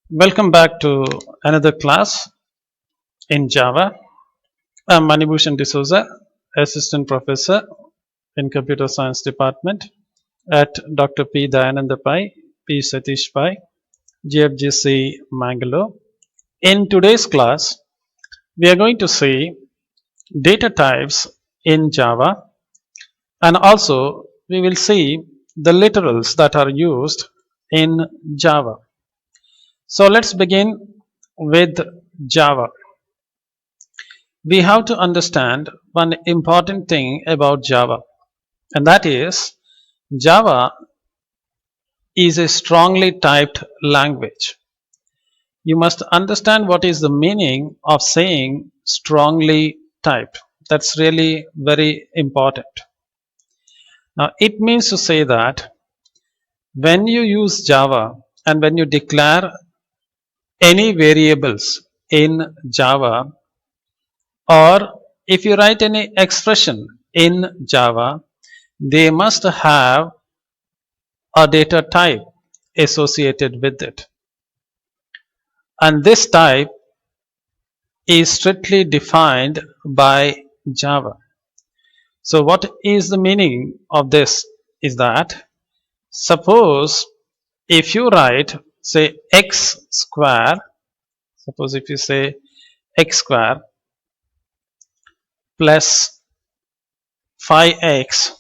Welcome back to another class in Java. I'm Manibhushan D'Souza, Assistant Professor in Computer Science Department at Dr. P. Dayananda Pai, P. Satish Pai, GFGC Mangalore. In today's class, we are going to see data types in Java, and also we will see the literals that are used in Java. So let's begin with Java. We have to understand one important thing about Java, and that is Java is a strongly typed language. You must understand what is the meaning of saying strongly typed. That's really very important. Now, it means to say that when you use Java and when you declare any variables in Java, or if you write any expression in Java, they must have a data type associated with it. And this type is strictly defined by Java. So what is the meaning of this is that suppose if you write say x square, suppose if you say x square plus 5x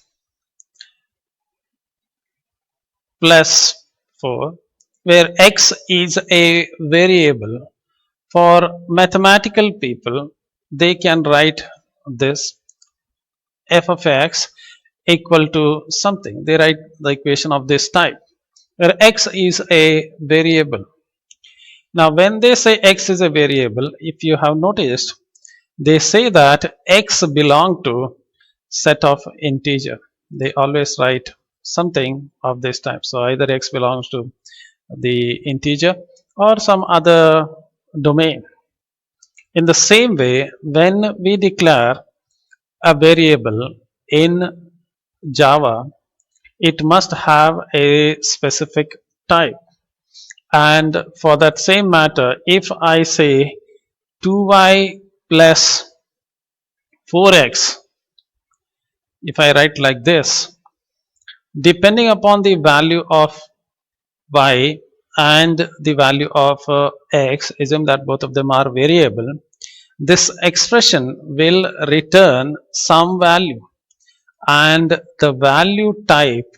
plus 4, where x is a variable. For mathematical people, they can write this f of x equal to something. They write the equation of this type, where x is a variable. Now, when they say x is a variable, if you have noticed, they say that x belong to set of integer. They always write something of this type. So either x belongs to the integer or some other domain. In the same way, when we declare a variable in Java, it must have a specific type. And for that same matter, if I say 2y plus 4x, if I write like this, depending upon the value of y and the value of x, assume that both of them are variable, this expression will return some value, and the value type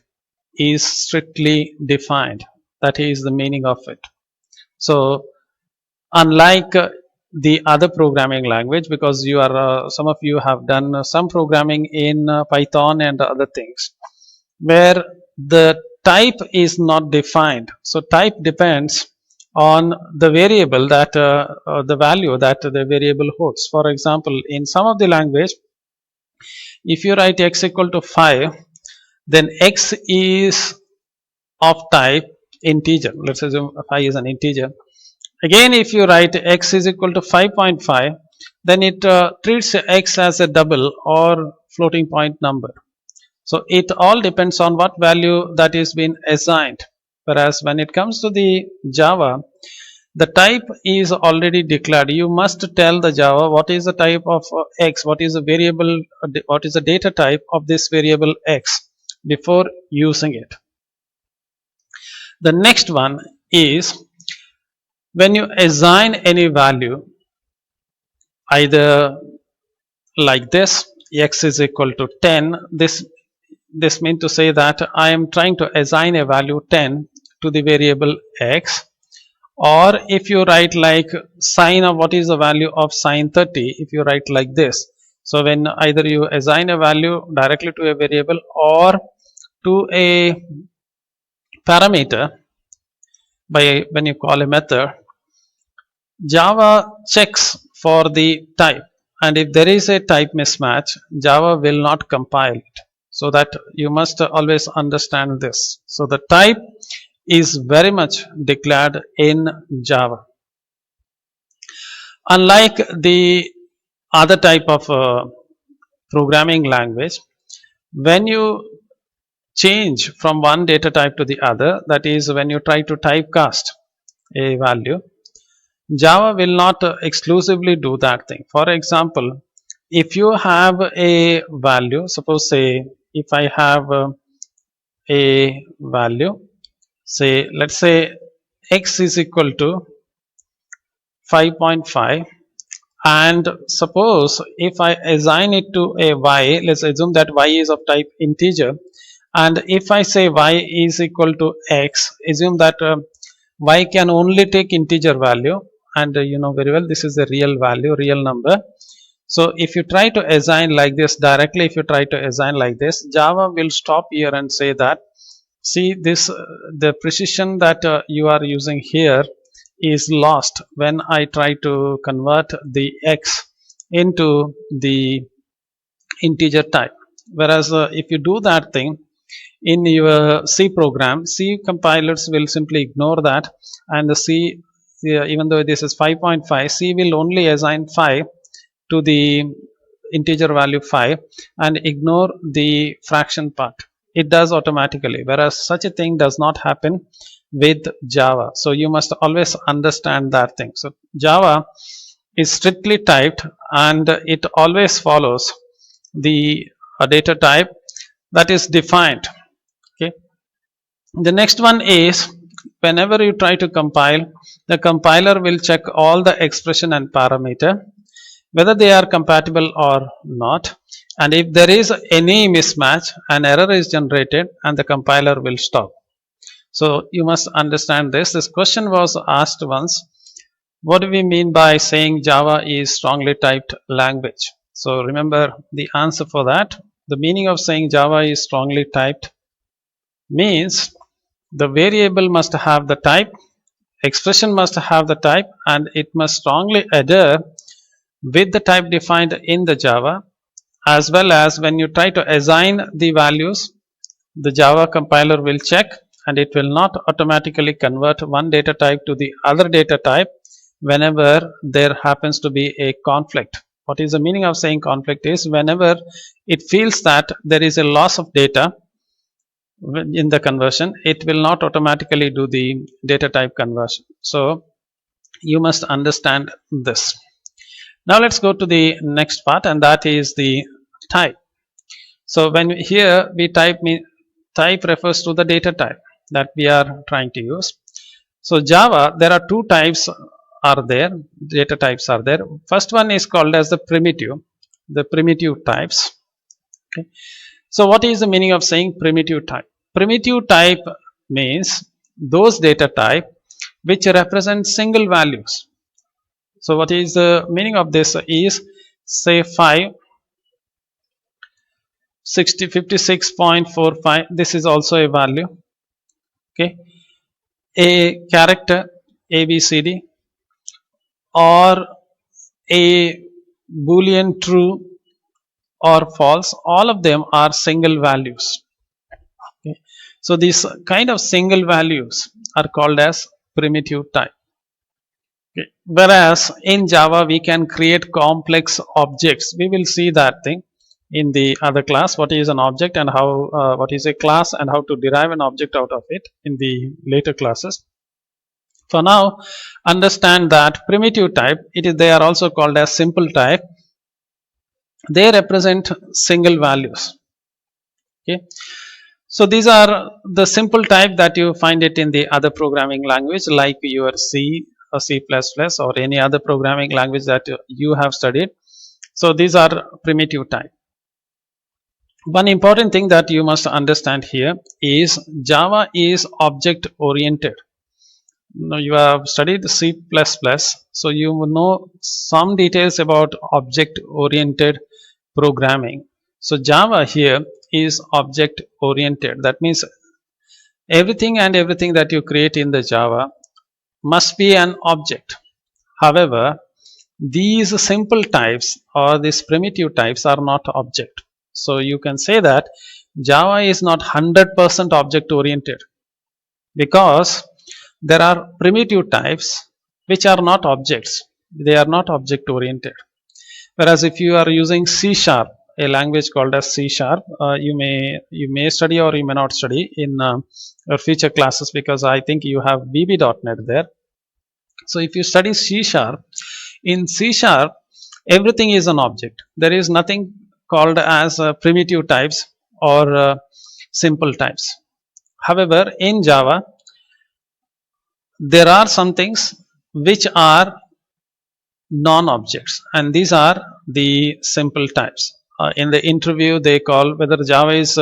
is strictly defined. That is the meaning of it. So unlike the other programming language, because you are some of you have done some programming in Python and other things, where the type is not defined. So type depends on the variable that the value that the variable holds. For example, in some of the language, if you write x equal to 5, then x is of type integer. Let's assume 5 is an integer. Again, if you write x is equal to 5.5, then it treats x as a double or floating point number. So it all depends on what value that is being assigned. Whereas when it comes to the Java, the type is already declared. You must tell the Java what is the type of x, what is the variable, what is the data type of this variable x before using it. The next one is when you assign any value, either like this, x is equal to 10, this means to say that I am trying to assign a value 10 to the variable x. Or if you write like sine of what is the value of sine 30, if you write like this, so when either you assign a value directly to a variable or to a parameter by when you call a method, Java checks for the type, and if there is a type mismatch, Java will not compile it. So that you must always understand this. So the type is very much declared in Java. Unlike the other type of programming language, when you change from one data type to the other, that is when you try to typecast a value, Java will not exclusively do that thing. For example, if you have a value, suppose say if I have a value, say let's say x is equal to 5.5, and suppose if I assign it to a y, let's assume that y is of type integer, and if I say y is equal to x, assume that y can only take integer value, and you know very well this is a real value, real number. So if you try to assign like this directly, if you try to assign like this, Java will stop here and say that, see this the precision that you are using here is lost when I try to convert the x into the integer type. Whereas if you do that thing in your C program, C compilers will simply ignore that, and the C, even though this is 5.5, C will only assign 5 to the integer value 5 and ignore the fraction part. It does automatically, whereas such a thing does not happen with Java. So you must always understand that thing. So Java is strictly typed, and it always follows the data type that is defined. Okay. The next one is, whenever you try to compile, the compiler will check all the expression and parameter, whether they are compatible or not, and if there is any mismatch, an error is generated and the compiler will stop. So you must understand this. This question was asked once, what do we mean by saying Java is strongly typed language? So remember the answer for that. The meaning of saying Java is strongly typed means the variable must have the type, expression must have the type, and it must strongly adhere with the type defined in the Java, as well as when you try to assign the values, the Java compiler will check, and it will not automatically convert one data type to the other data type whenever there happens to be a conflict. What is the meaning of saying conflict is, whenever it feels that there is a loss of data in the conversion, it will not automatically do the data type conversion. So you must understand this. Now let's go to the next part, and that is the type. So when here we type refers to the data type that we are trying to use. So Java, there are two types are there, data types are there. First one is called as the primitive types. Okay. So what is the meaning of saying primitive type? Primitive type means those data type which represent single values. So what is the meaning of this is, say 5, 60, 56.45, this is also a value. Okay. A character ABCD, or a Boolean true or false, all of them are single values. Okay. So these kind of single values are called as primitive type. Okay. Whereas in Java we can create complex objects. We will see that thing in the other class, what is an object and how what is a class and how to derive an object out of it in the later classes. For now, understand that primitive type, they are also called as simple type. They represent single values. Okay. So these are the simple type that you find it in the other programming language, like your C or C++ or any other programming language that you have studied. So these are primitive type. One important thing that you must understand here is Java is object oriented. Now you have studied C++, so you will know some details about object oriented programming. So Java here is object oriented. That means everything that you create in the Java must be an object. However, these simple types or these primitive types are not object. So you can say that Java is not 100% object oriented, because there are primitive types which are not objects. They are not object oriented. Whereas if you are using C#, a language called as C#, you may study or you may not study in your future classes, because I think you have VB.NET there. So if you study C sharp, in C sharp, everything is an object. There is nothing called as primitive types or simple types. However, in Java, there are some things which are non-objects, and these are the simple types. In the interview, they call whether Java is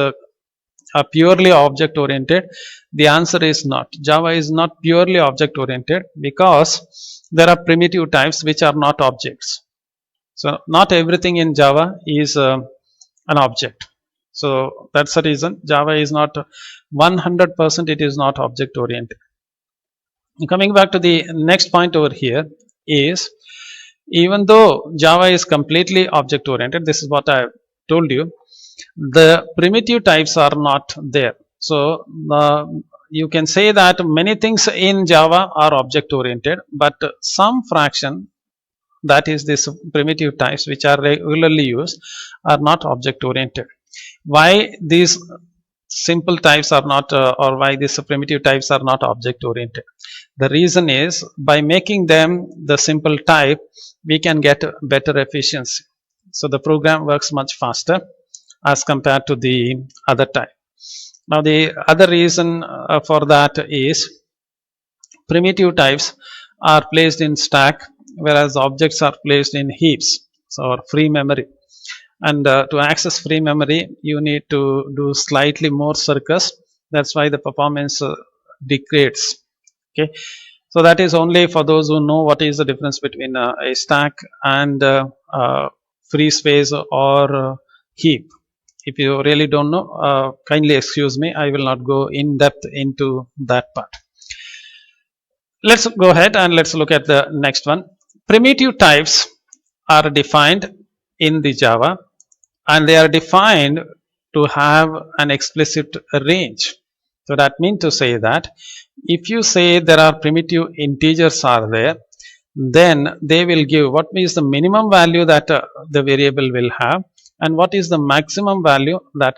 purely object oriented. The answer is not. Java is not purely object oriented because there are primitive types which are not objects. So not everything in Java is an object. So that's the reason Java is not 100%, it is not object oriented. Coming back to the next point over here is, even though Java is completely object oriented, this is what I told you, the primitive types are not there. So you can say that many things in Java are object oriented, but some fraction, that is this primitive types which are regularly used, are not object oriented. Why these simple types are not or why these primitive types are not object oriented? The reason is, by making them the simple type, we can get better efficiency. So the program works much faster as compared to the other type. Now the other reason for that is, primitive types are placed in stack, whereas objects are placed in heaps, so or free memory. And to access free memory, you need to do slightly more circuits. That's why the performance degrades. Okay, so that is only for those who know what is the difference between a stack and free space or heap. If you really don't know, kindly excuse me, I will not go in depth into that part. Let's go ahead and let's look at the next one. Primitive types are defined in the Java, and they are defined to have an explicit range. So that means to say that if you say there are primitive integers are there, then they will give what is the minimum value that the variable will have, and what is the maximum value that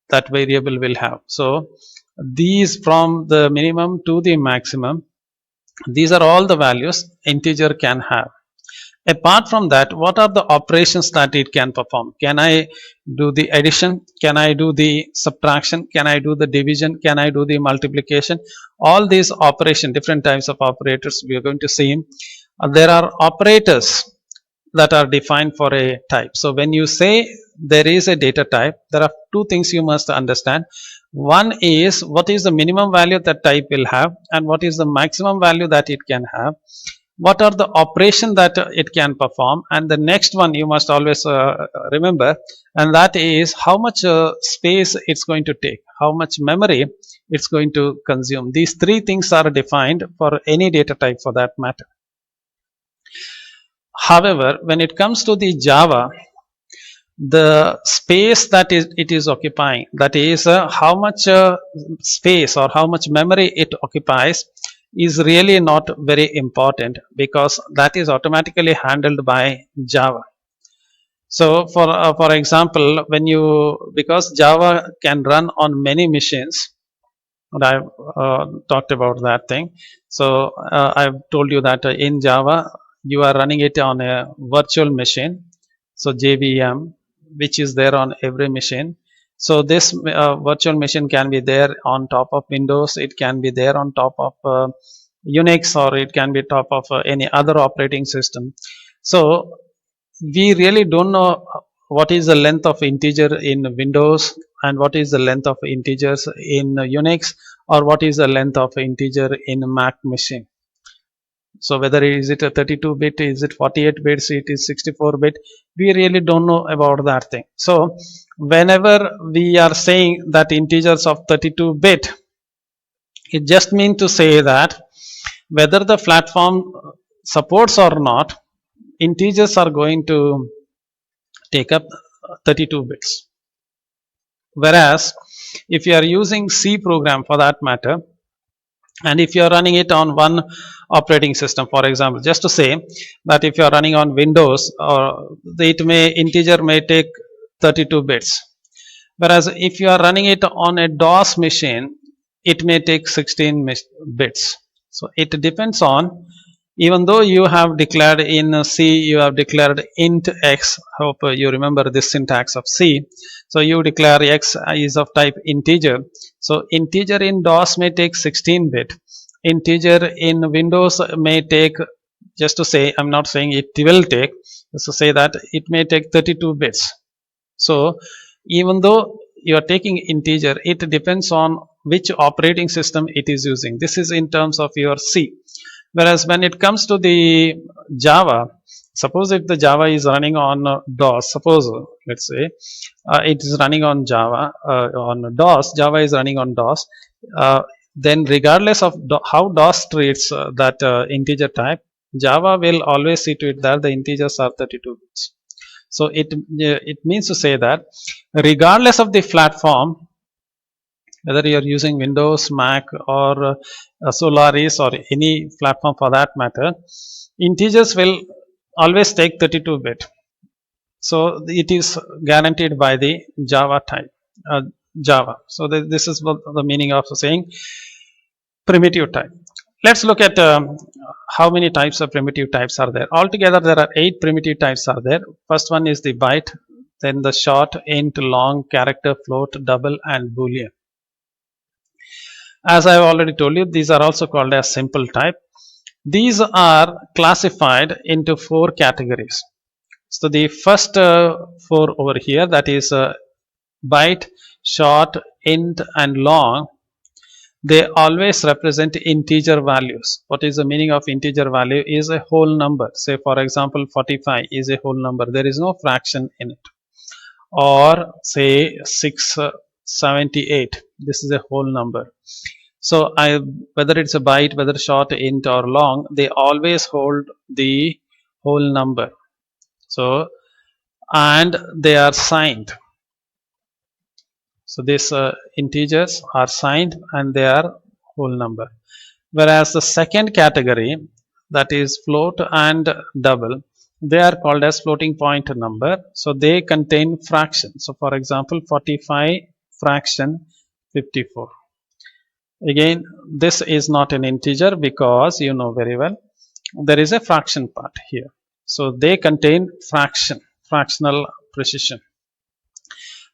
that variable will have. So these, from the minimum to the maximum, these are all the values integer can have. Apart from that, what are the operations that it can perform? Can I do the addition? Can I do the subtraction? Can I do the division? Can I do the multiplication? All these operation, different types of operators we are going to see. There are operators that are defined for a type. So when you say there is a data type, there are two things you must understand. One is, what is the minimum value that type will have, and what is the maximum value that it can have. What are the operation that it can perform, and the next one you must always remember, and that is how much space it's going to take, how much memory it's going to consume. These three things are defined for any data type for that matter. However, when it comes to the Java, the space that it is occupying, that is how much space or how much memory it occupies, is really not very important, because that is automatically handled by Java. So for example, when you, because Java can run on many machines, and I've talked about that thing. So I've told you that in Java you are running it on a virtual machine, so JVM, which is there on every machine. So this virtual machine can be there on top of Windows, it can be there on top of Unix, or it can be top of any other operating system. So we really don't know what is the length of integer in Windows, and what is the length of integers in Unix, or what is the length of integer in Mac machine. So whether is it a 32-bit, is it 48 bits, it is 64-bit, we really don't know about that thing. So whenever we are saying that integers of 32-bit, it just means to say that whether the platform supports or not, integers are going to take up 32 bits. Whereas if you are using C program for that matter, and if you are running it on one operating system, for example, just to say that if you are running on Windows, or integer may take 32 bits, whereas if you are running it on a DOS machine, it may take 16 bits. So it depends on Even though you have declared in C, you have declared int x. Hope you remember this syntax of C. So you declare x is of type integer. So integer in DOS may take 16-bit. Integer in Windows may take, just to say, I'm not saying it will take, just to say that it may take 32 bits. So even though you are taking integer, it depends on which operating system it is using. This is in terms of your C. Whereas when it comes to the Java, suppose if the Java is running on DOS, suppose let's say it is running on Java on DOS, Java is running on DOS, then regardless of how DOS treats that integer type, Java will always see to it that the integers are 32 bits. So it means to say that regardless of the platform, whether you are using Windows, Mac, or Solaris, or any platform for that matter, integers will always take 32-bit. So it is guaranteed by the Java type, Java. So this is what the meaning of saying primitive type. Let's look at how many types of primitive types are there. Altogether, there are 8 primitive types are there. First one is the byte, then the short, int, long, character, float, double, and Boolean. As I have already told you, these are also called as simple type. These are classified into 4 categories. So the first 4 over here, that is byte, short, int, and long, they always represent integer values. What is the meaning of integer value? Is a whole number. Say for example 45 is a whole number, there is no fraction in it. Or say 678, this is a whole number. So whether it's a byte, whether short, int, or long, they always hold the whole number. So and they are signed. So these integers are signed and they are whole number. Whereas the second category, that is float and double, they are called as floating point number. So they contain fractions. So for example 45 fraction 54. Again, this is not an integer because you know very well there is a fraction part here. So they contain fractional precision.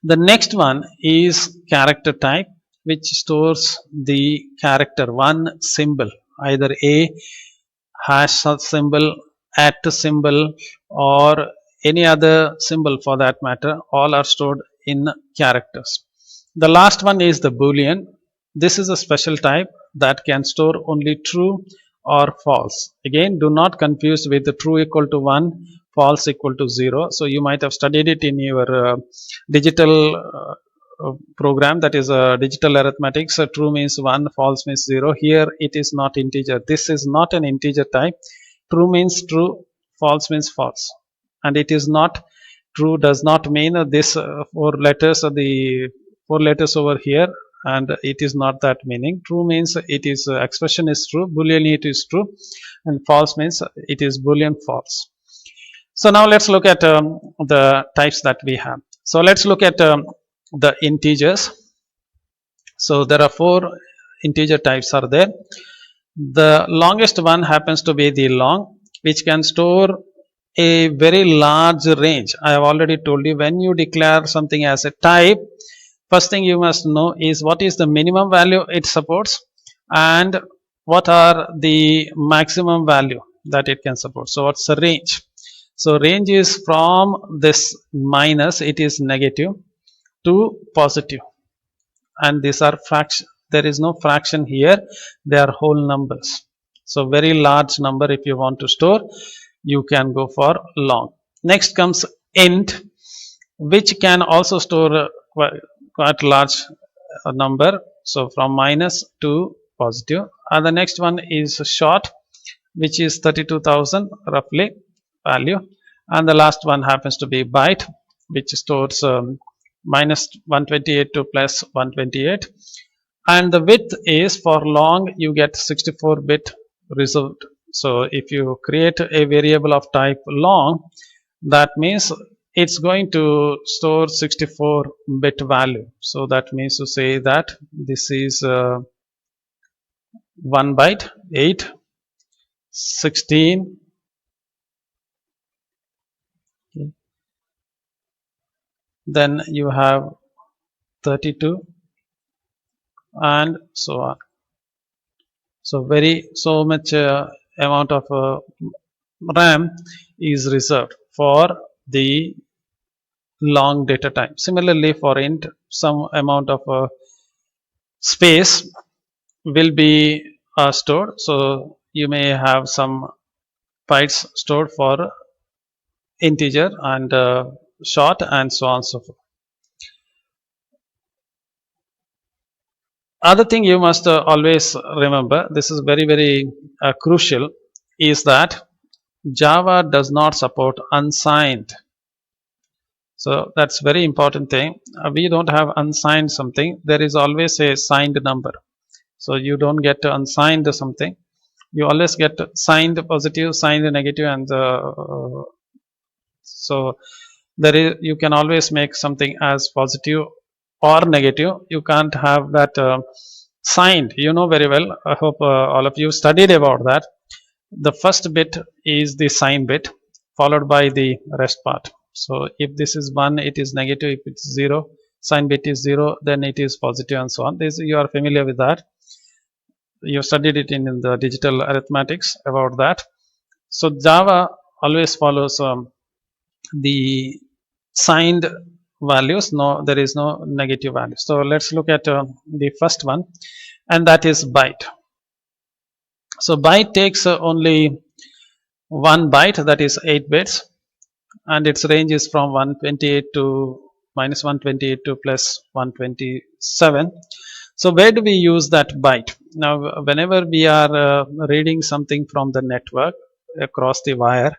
The next one is character type, which stores the character, one symbol, either a hash symbol, at symbol, or any other symbol for that matter. All are stored in characters. The last one is the Boolean. This is a special type that can store only true or false. Again, do not confuse with the true equal to 1, false equal to 0. So you might have studied it in your digital program, that is digital arithmetic. So true means 1, false means 0. Here it is not integer. This is not an integer type. True means true, false means false. And it is not true does not mean this 4 letters or the 4 letters over here, and it is not that meaning. True means it is expression is true, Boolean it is true, and false means it is Boolean false. So now let's look at the types that we have. So let's look at the integers. So there are 4 integer types are there. The longest one happens to be the long, which can store a very large range. I have already told you, when you declare something as a type, first thing you must know is what is the minimum value it supports and what are the maximum value that it can support. So what's the range? So range is from this minus, it is negative, to positive, and these are fraction. There is no fraction here, they are whole numbers. So very large number, if you want to store, you can go for long. Next comes int, which can also store quite large number, so from minus to positive. And the next one is short, which is 32,000 roughly value. And the last one happens to be byte, which stores minus 128 to plus 128. And the width is, for long you get 64-bit reserved. So if you create a variable of type long, that means it's going to store 64-bit value. So that means to say that this is 1 byte, 8, 16, okay. Then you have 32 and so on. So so much amount of RAM is reserved for the long data type. Similarly, for int, some amount of space will be stored. So you may have some bytes stored for integer and short and so on and so forth. Other thing you must always remember, this is very crucial, is that Java does not support unsigned. So that's very important thing. We don't have unsigned something. There is always a signed number. So you don't get unsigned something. You always get signed positive, signed negative, and so there is, you can always make something as positive or negative. You can't have that signed. You know very well. I hope all of you studied about that. The first bit is the sign bit, followed by the rest part. So if this is 1, it is negative. If it's 0, sign bit is 0, then it is positive, and so on. This, you are familiar with that. You studied it in the digital arithmetics about that. So Java always follows the signed values. No, there is no negative value. So let's look at the first one, and that is byte. So byte takes only one byte, that is 8 bits, and its range is from 128 to minus 128 to plus 127. So where do we use that byte? Now, whenever we are reading something from the network across the wire,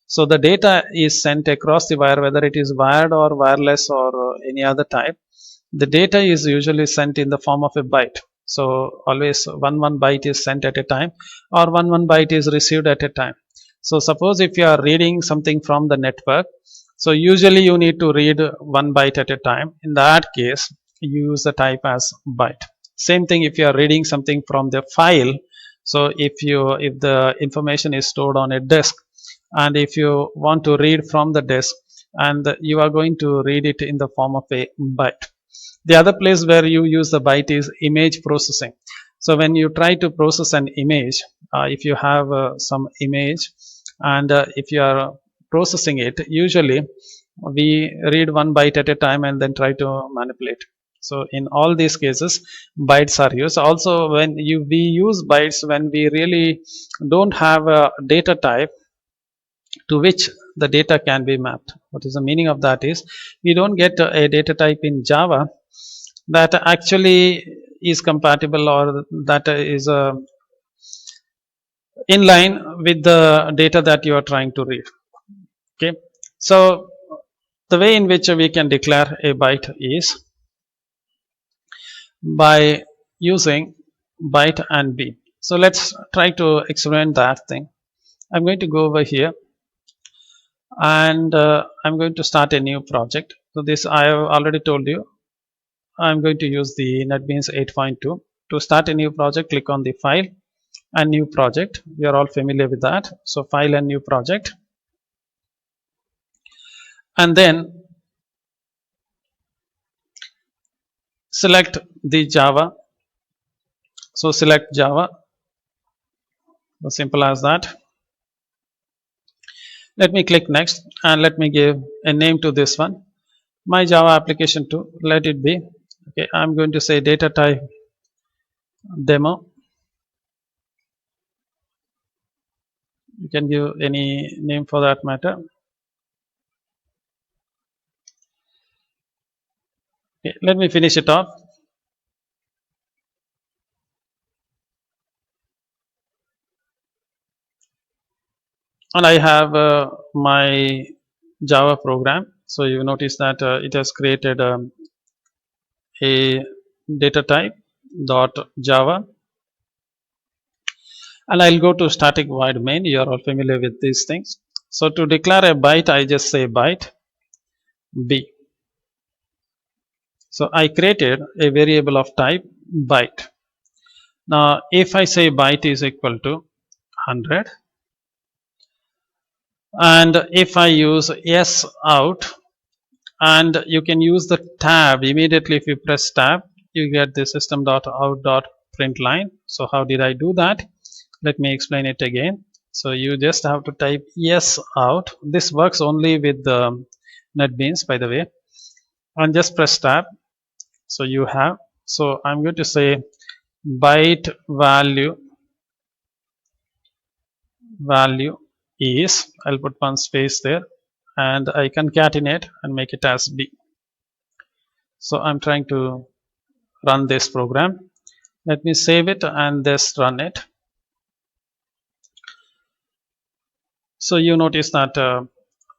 so the data is sent across the wire, whether it is wired or wireless or any other type. The data is usually sent in the form of a byte. So always one byte is sent at a time, or one byte is received at a time. So suppose if you are reading something from the network, so usually you need to read 1 byte at a time. In that case, you use the type as byte. Same thing if you are reading something from the file. So if the information is stored on a disk, and if you want to read from the disk, and you are going to read it in the form of a byte. The other place where you use the byte is image processing. So when you try to process an image, if you have some image, and if you are processing it, usually we read 1 byte at a time and then try to manipulate. So in all these cases, bytes are used. Also, when we use bytes when we really don't have a data type to which the data can be mapped. What is the meaning of that is, we don't get a data type in Java that actually is compatible, or that is in line with the data that you are trying to read. Okay, so the way in which we can declare a byte is by using byte and b. So let's try to experiment that thing. I'm going to go over here, and I'm going to start a new project. So this I have already told you. I'm going to use the NetBeans 8.2. To start a new project, click on the file and new project. We are all familiar with that. So file and new project, and then select the Java. So select Java, as simple as that. Let me click next, and let me give a name to this one, my Java application 2. Let it be, okay, I'm going to say data type demo. You can give any name for that matter. Okay, let me finish it off. And I have my Java program. So you notice that it has created a data type dot Java, and I'll go to static void main. You are all familiar with these things. So to declare a byte, I just say byte b. So I created a variable of type byte. Now if I say byte is equal to 100, And if I use yes out, and you can use the tab immediately. If you press tab, you get the system.out.println. So how did I do that? Let me explain it again. So you just have to type yes out. This works only with the NetBeans, by the way, and just press tab. So you have, so I'm going to say byte value is, I'll put one space there, and I concatenate and make it as B. So I'm trying to run this program. Let me save it and just run it. So you notice that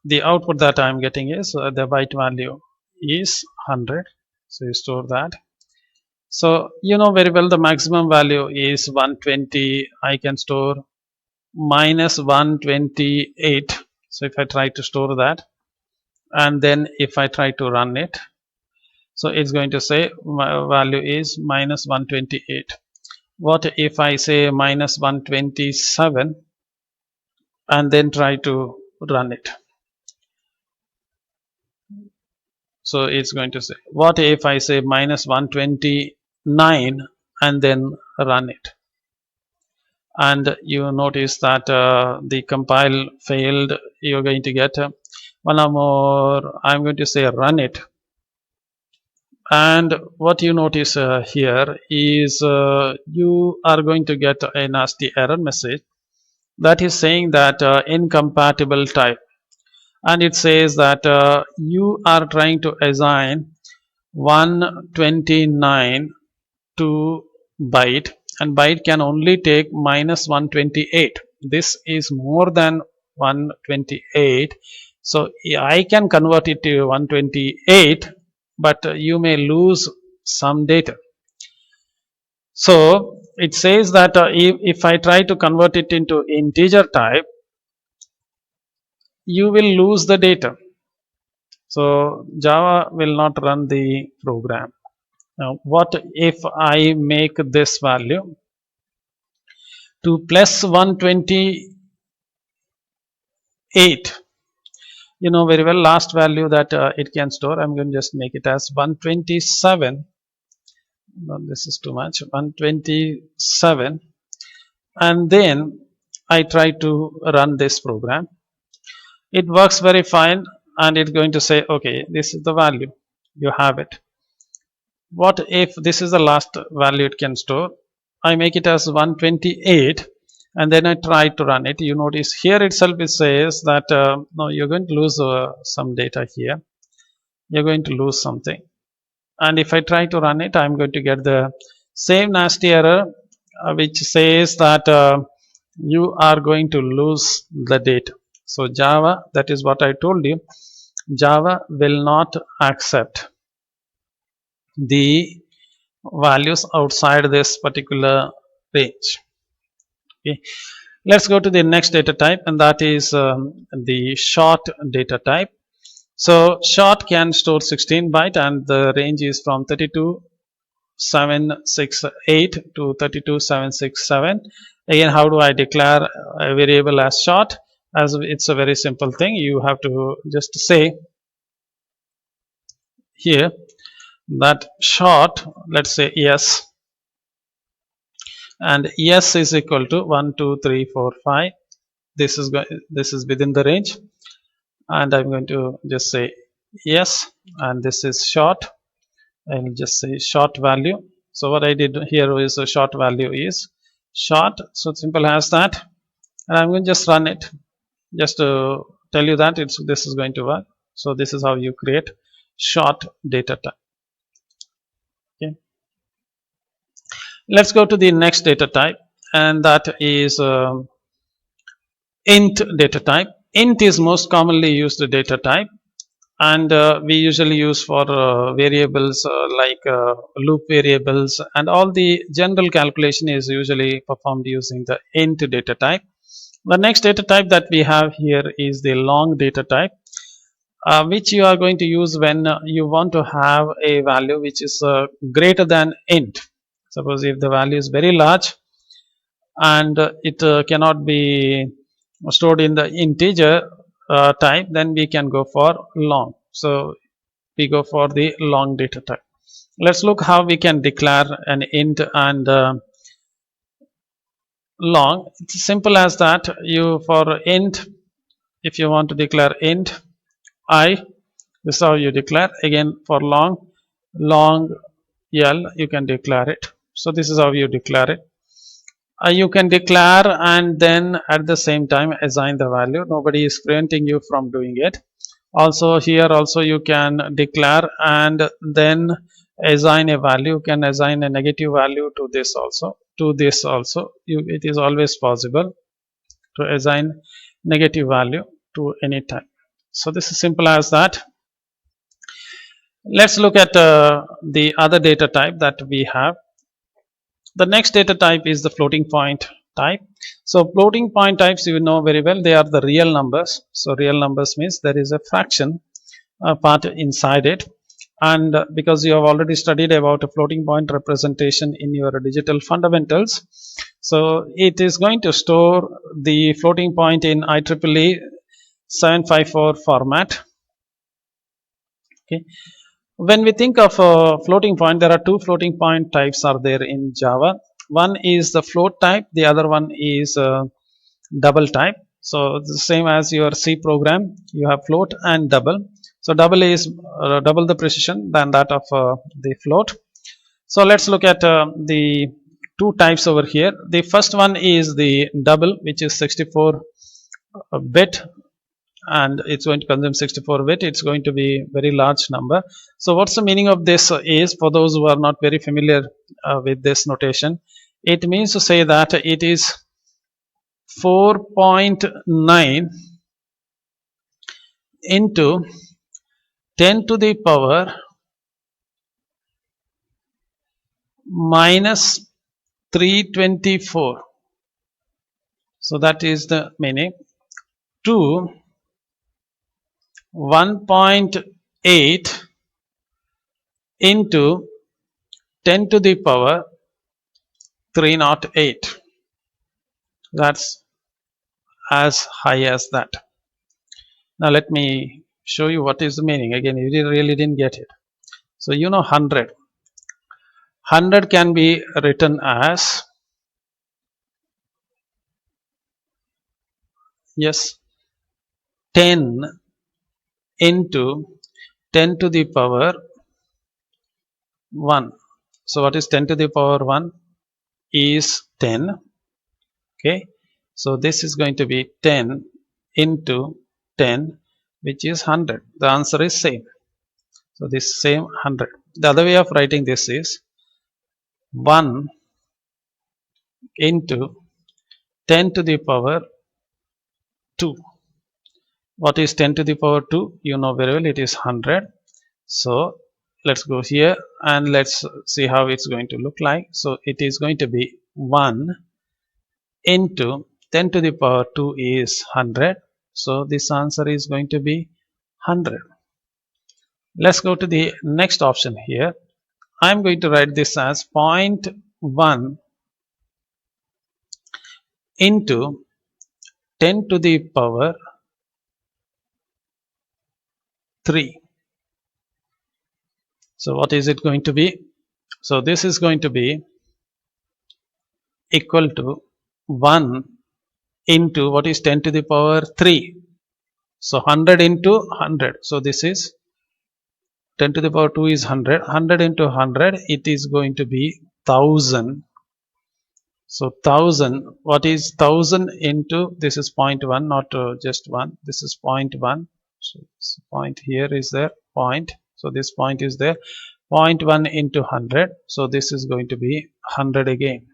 the output that I'm getting is the byte value is 100. So you store that. So you know very well the maximum value is 120. I can store minus 128. So if I try to store that, and then if I try to run it, so it's going to say my value is minus 128. What if I say minus 127 and then try to run it? So it's going to say, what if I say minus 129 and then run it? And you notice that the compile failed. You're going to get one or more. I'm going to say run it. And what you notice here is you are going to get a nasty error message that is saying that incompatible type. And it says that you are trying to assign 129 to byte, and byte can only take minus 128. This is more than 128, so I can convert it to 128, but you may lose some data. So it says that if I try to convert it into integer type, you will lose the data. So Java will not run the program. Now, what if I make this value to plus 128? You know very well last value that it can store. I'm going to just make it as 127. No, this is too much. 127. And then I try to run this program. It works very fine, and it's going to say, okay, this is the value. You have it. What if this is the last value it can store? I make it as 128 and then I try to run it. You notice here itself it says that no, you're going to lose some data here. You're going to lose something. And if I try to run it, I'm going to get the same nasty error which says that you are going to lose the data. So Java, that is what I told you, Java will not accept the values outside this particular range. Okay, let's go to the next data type, and that is the short data type. So short can store 16 byte, and the range is from 32768 to 32767. Again, how do I declare a variable as short? As it's a very simple thing. You have to just say here that short, let's say yes, and yes is equal to 1 2 3 4 5. This is within the range, and I'm going to just say yes, and this is short. I'll just say short value. So what I did here is a short value is short. So simple as that, and I'm going to just run it just to tell you that this is going to work. So this is how you create short data type. Okay, let's go to the next data type, and that is int data type. Int is most commonly used data type, and we usually use for variables like loop variables, and all the general calculation is usually performed using the int data type. The next data type that we have here is the long data type, which you are going to use when you want to have a value which is greater than int. Suppose if the value is very large and it cannot be stored in the integer, type, then we can go for long. So we go for the long data type. Let's look how we can declare an int and long. It's simple as that. You for int, if you want to declare int I, this is how you declare. Again for long L, you can declare it. So this is how you declare it. You can declare and then at the same time assign the value. Nobody is preventing you from doing it. Also here also you can declare and then assign a value. You can assign a negative value to this also. It is always possible to assign negative value to any type. So this is simple as that. Let's look at the other data type that we have. The next data type is the floating point type. So floating point types, you know very well, they are the real numbers. So real numbers means there is a fraction part inside it. And because you have already studied about a floating point representation in your digital fundamentals, so it is going to store the floating point in IEEE 754 format. Okay. When we think of a floating point, there are two floating point types are there in Java. One is the float type, the other one is double type. So the same as your C program, you have float and double. So double is double the precision than that of the float. So let's look at the two types over here. The first one is the double, which is 64 bit, and it's going to consume 64 bit. It's going to be very large number. So what's the meaning of this is, for those who are not very familiar with this notation, it means to say that it is 4.9 into 10 to the power minus 324. So that is the meaning. To 1.8 into 10 to the power 308. That's as high as that. Now let me show you what is the meaning. Again, you really didn't get it. So you know 100. 100 can be written as, yes, 10 into 10 to the power 1. So what is 10 to the power 1 is 10. Okay. So this is going to be 10 into 10, which is 100. The answer is same. So this same 100. The other way of writing this is 1 into 10 to the power 2. What is 10 to the power 2? You know very well, it is 100. So let's go here and let's see how it's going to look like. So it is going to be 1 into 10 to the power 2 is 100. So this answer is going to be 100. Let's go to the next option here. I'm going to write this as 0.1 into 10 to the power 3. So what is it going to be? So this is going to be equal to 1 into what is 10 to the power 3. So 100 into 100. So this is 10 to the power 2 is 100. 100 into 100, it is going to be 1000. So 1000, what is 1000 into, this is 0.1, not just 1. This is 0.1. So this point here is there, point. So this point is there. 0.1 into 100. So this is going to be 100 again.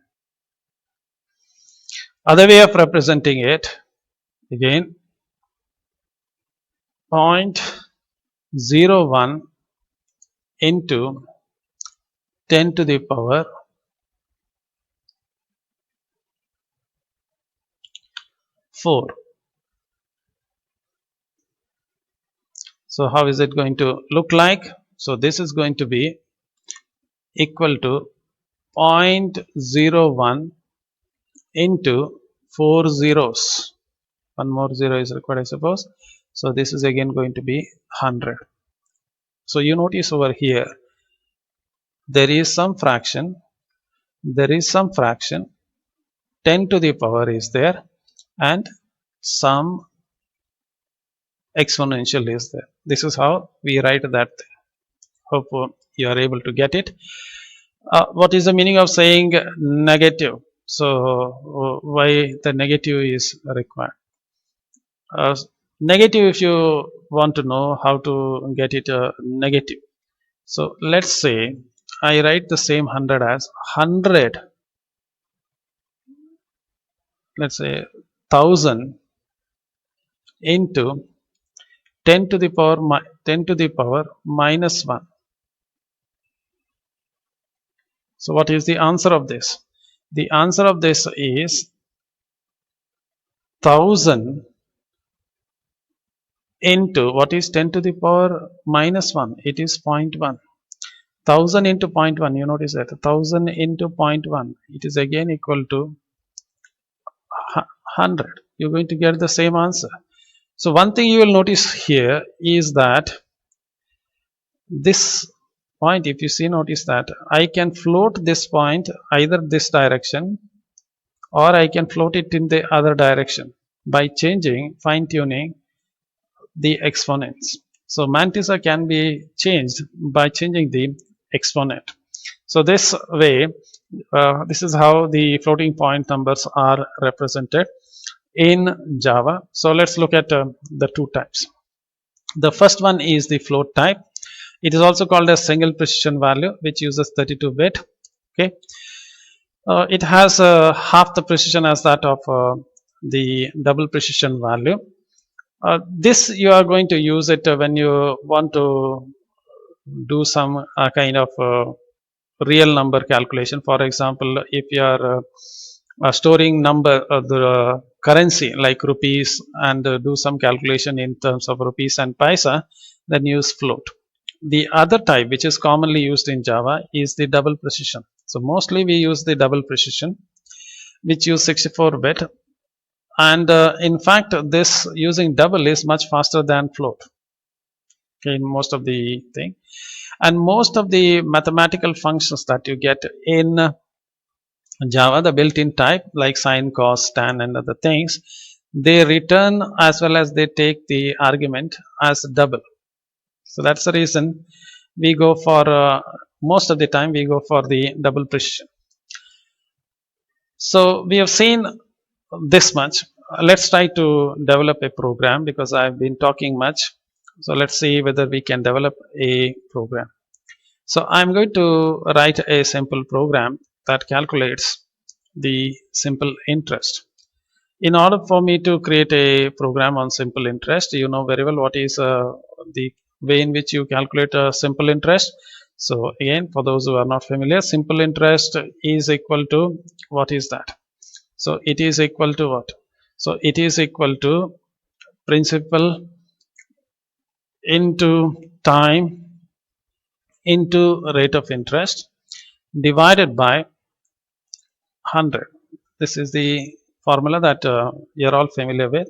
Other way of representing it, again, 0.01 into 10 to the power 4. So how is it going to look like? So this is going to be equal to 0.01 into 4 zeros. one more 0 is required, I suppose. So this is again going to be 100. So you notice over here there is some fraction, 10 to the power is there, and some exponential is there. This is how we write that. Hope you are able to get it. What is the meaning of saying negative? So why the negative is required? Negative, if you want to know how to get it negative. So let's say I write the same 100 as 100, let's say 1000 into 10 to the power minus 1. So what is the answer of this? The answer of this is 1000 into what is 10 to the power minus 1? It is 0.1. 1000 into 0.1, you notice that 1000 into 0.1, it is again equal to 100. You're going to get the same answer. So one thing you will notice here is that this point, if you see, notice that I can float this point either this direction or I can float it in the other direction by changing, fine-tuning the exponents. So mantissa can be changed by changing the exponent. So this way, this is how the floating point numbers are represented in Java. So let's look at the two types. The first one is the float type. It is also called a single precision value, which uses 32-bit. Okay, it has half the precision as that of the double precision value. This you are going to use it when you want to do some kind of real number calculation. For example, if you are storing the currency like rupees and do some calculation in terms of rupees and paisa, then use float. The other type which is commonly used in Java is the double precision. So mostly we use the double precision, which use 64-bit, and in fact this using double is much faster than float, okay, in most of the thing. And most of the mathematical functions that you get in Java, the built-in type like sine, cos, tan and other things, they return as well as they take the argument as double. So that's the reason we go for most of the time we go for the double precision. So we have seen this much. Let's try to develop a program because I've been talking much. So let's see whether we can develop a program. So I'm going to write a simple program that calculates the simple interest. In order for me to create a program on simple interest, you know very well what is the way in which you calculate a simple interest. So again, for those who are not familiar, simple interest is equal to, what is that? So it is equal to what? So it is equal to principal into time into rate of interest divided by 100. This is the formula that you're all familiar with.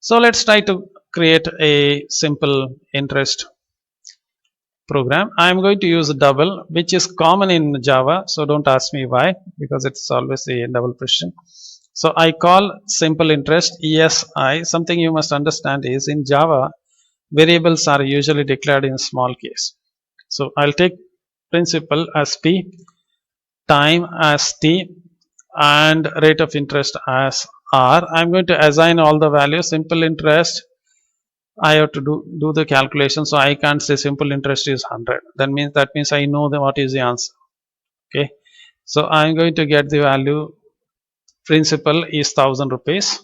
So let's try to create a simple interest program. I'm going to use double, which is common in Java. So don't ask me why, because it's always a double precision. So I call simple interest ESI. Something you must understand is in Java, variables are usually declared in small case. So I'll take principal as P, time as T, and rate of interest as R. I'm going to assign all the values. Simple interest, I have to do the calculation, so I can't say simple interest is 100. That means I know what is the answer. Okay, so I'm going to get the value. Principal is 1000 rupees.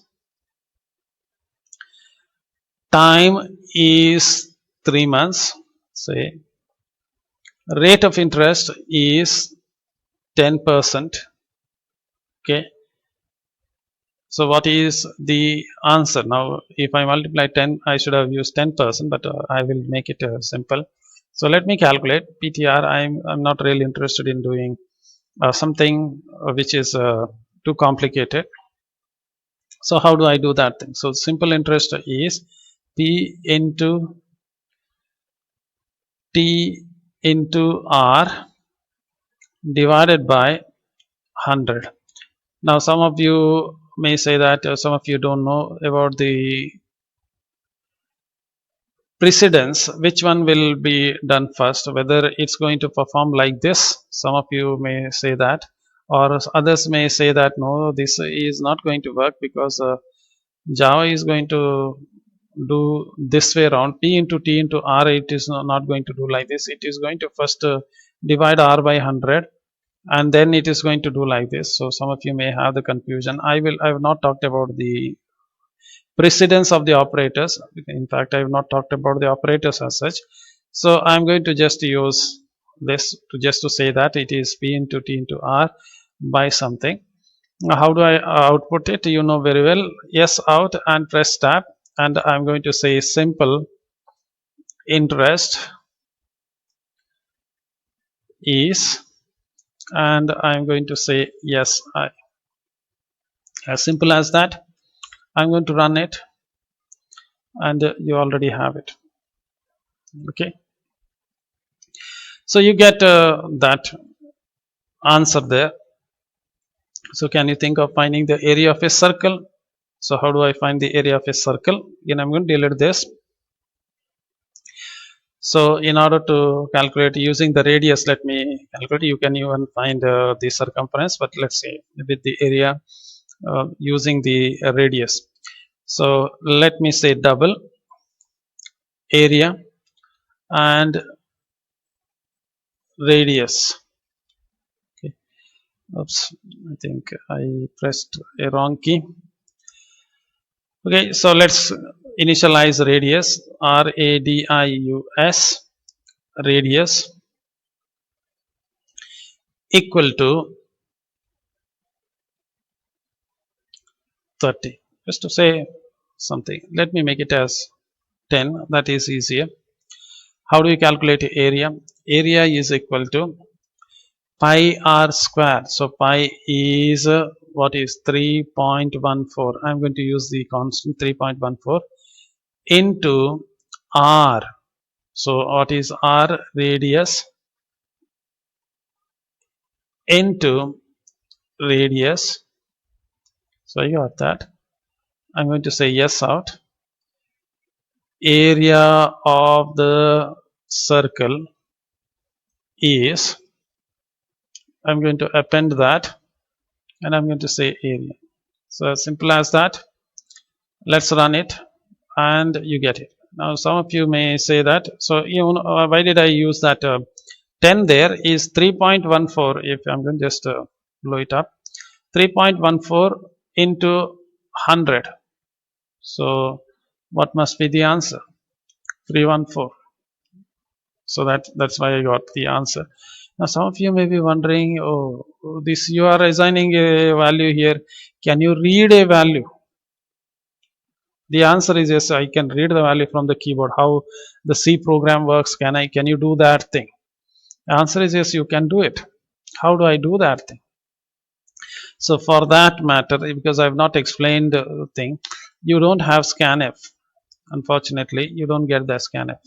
Time is 3 months. Say rate of interest is 10%. Okay. So what is the answer? Now, if I multiply 10, I should have used 10%, but I will make it simple. So let me calculate PTR. I'm not really interested in doing something which is too complicated. So how do I do that thing? So simple interest is P into T into R divided by 100. Now some of you may say that some of you don't know about the precedence, which one will be done first, whether it's going to perform like this. Some of you may say that, or others may say that no, this is not going to work because Java is going to do this way around. P into T into R, it is not going to do like this. It is going to first divide R by 100, and then it is going to do like this. So some of you may have the confusion. I have not talked about the precedence of the operators. In fact, I have not talked about the operators as such. So I'm going to just use this to just to say that it is P into T into R by something. How do I output it? You know very well. Yes out and press tab, and I'm going to say simple interest is, and I'm going to say yes I. As simple as that. I'm going to run it, and you already have it. Okay, so you get that answer there. So can you think of finding the area of a circle? So how do I find the area of a circle? Again, I'm going to delete this. So in order to calculate using the radius, let me calculate. You can even find the circumference, but let's say with the area using the radius. So let me say double area and radius. Okay. Oops, I think I pressed a wrong key. Okay, so let's initialize radius, radius, radius equal to 30. Just to say something, let me make it as 10, that is easier. How do you calculate area? Area is equal to pi r square. So pi is what is 3.14. I'm going to use the constant 3.14 into r. So what is r? Radius into radius. So I got that. I'm going to say yes out. Area of the circle is, I'm going to append that, and I'm going to say area. So as simple as that. Let's run it, and you get it. Now some of you may say that, so you know, why did I use that 10 there? Is 3.14. If I'm going to just blow it up, 3.14 into 100. So what must be the answer? 314. So that's why I got the answer. Now some of you may be wondering, oh, this you are assigning a value here. Can you read a value? The answer is yes, I can read the value from the keyboard. How the C program works, can you do that thing? The answer is yes, you can do it. How do I do that thing? So for that matter, because I have not explained the thing, you don't have scanf. Unfortunately, you don't get the scanf,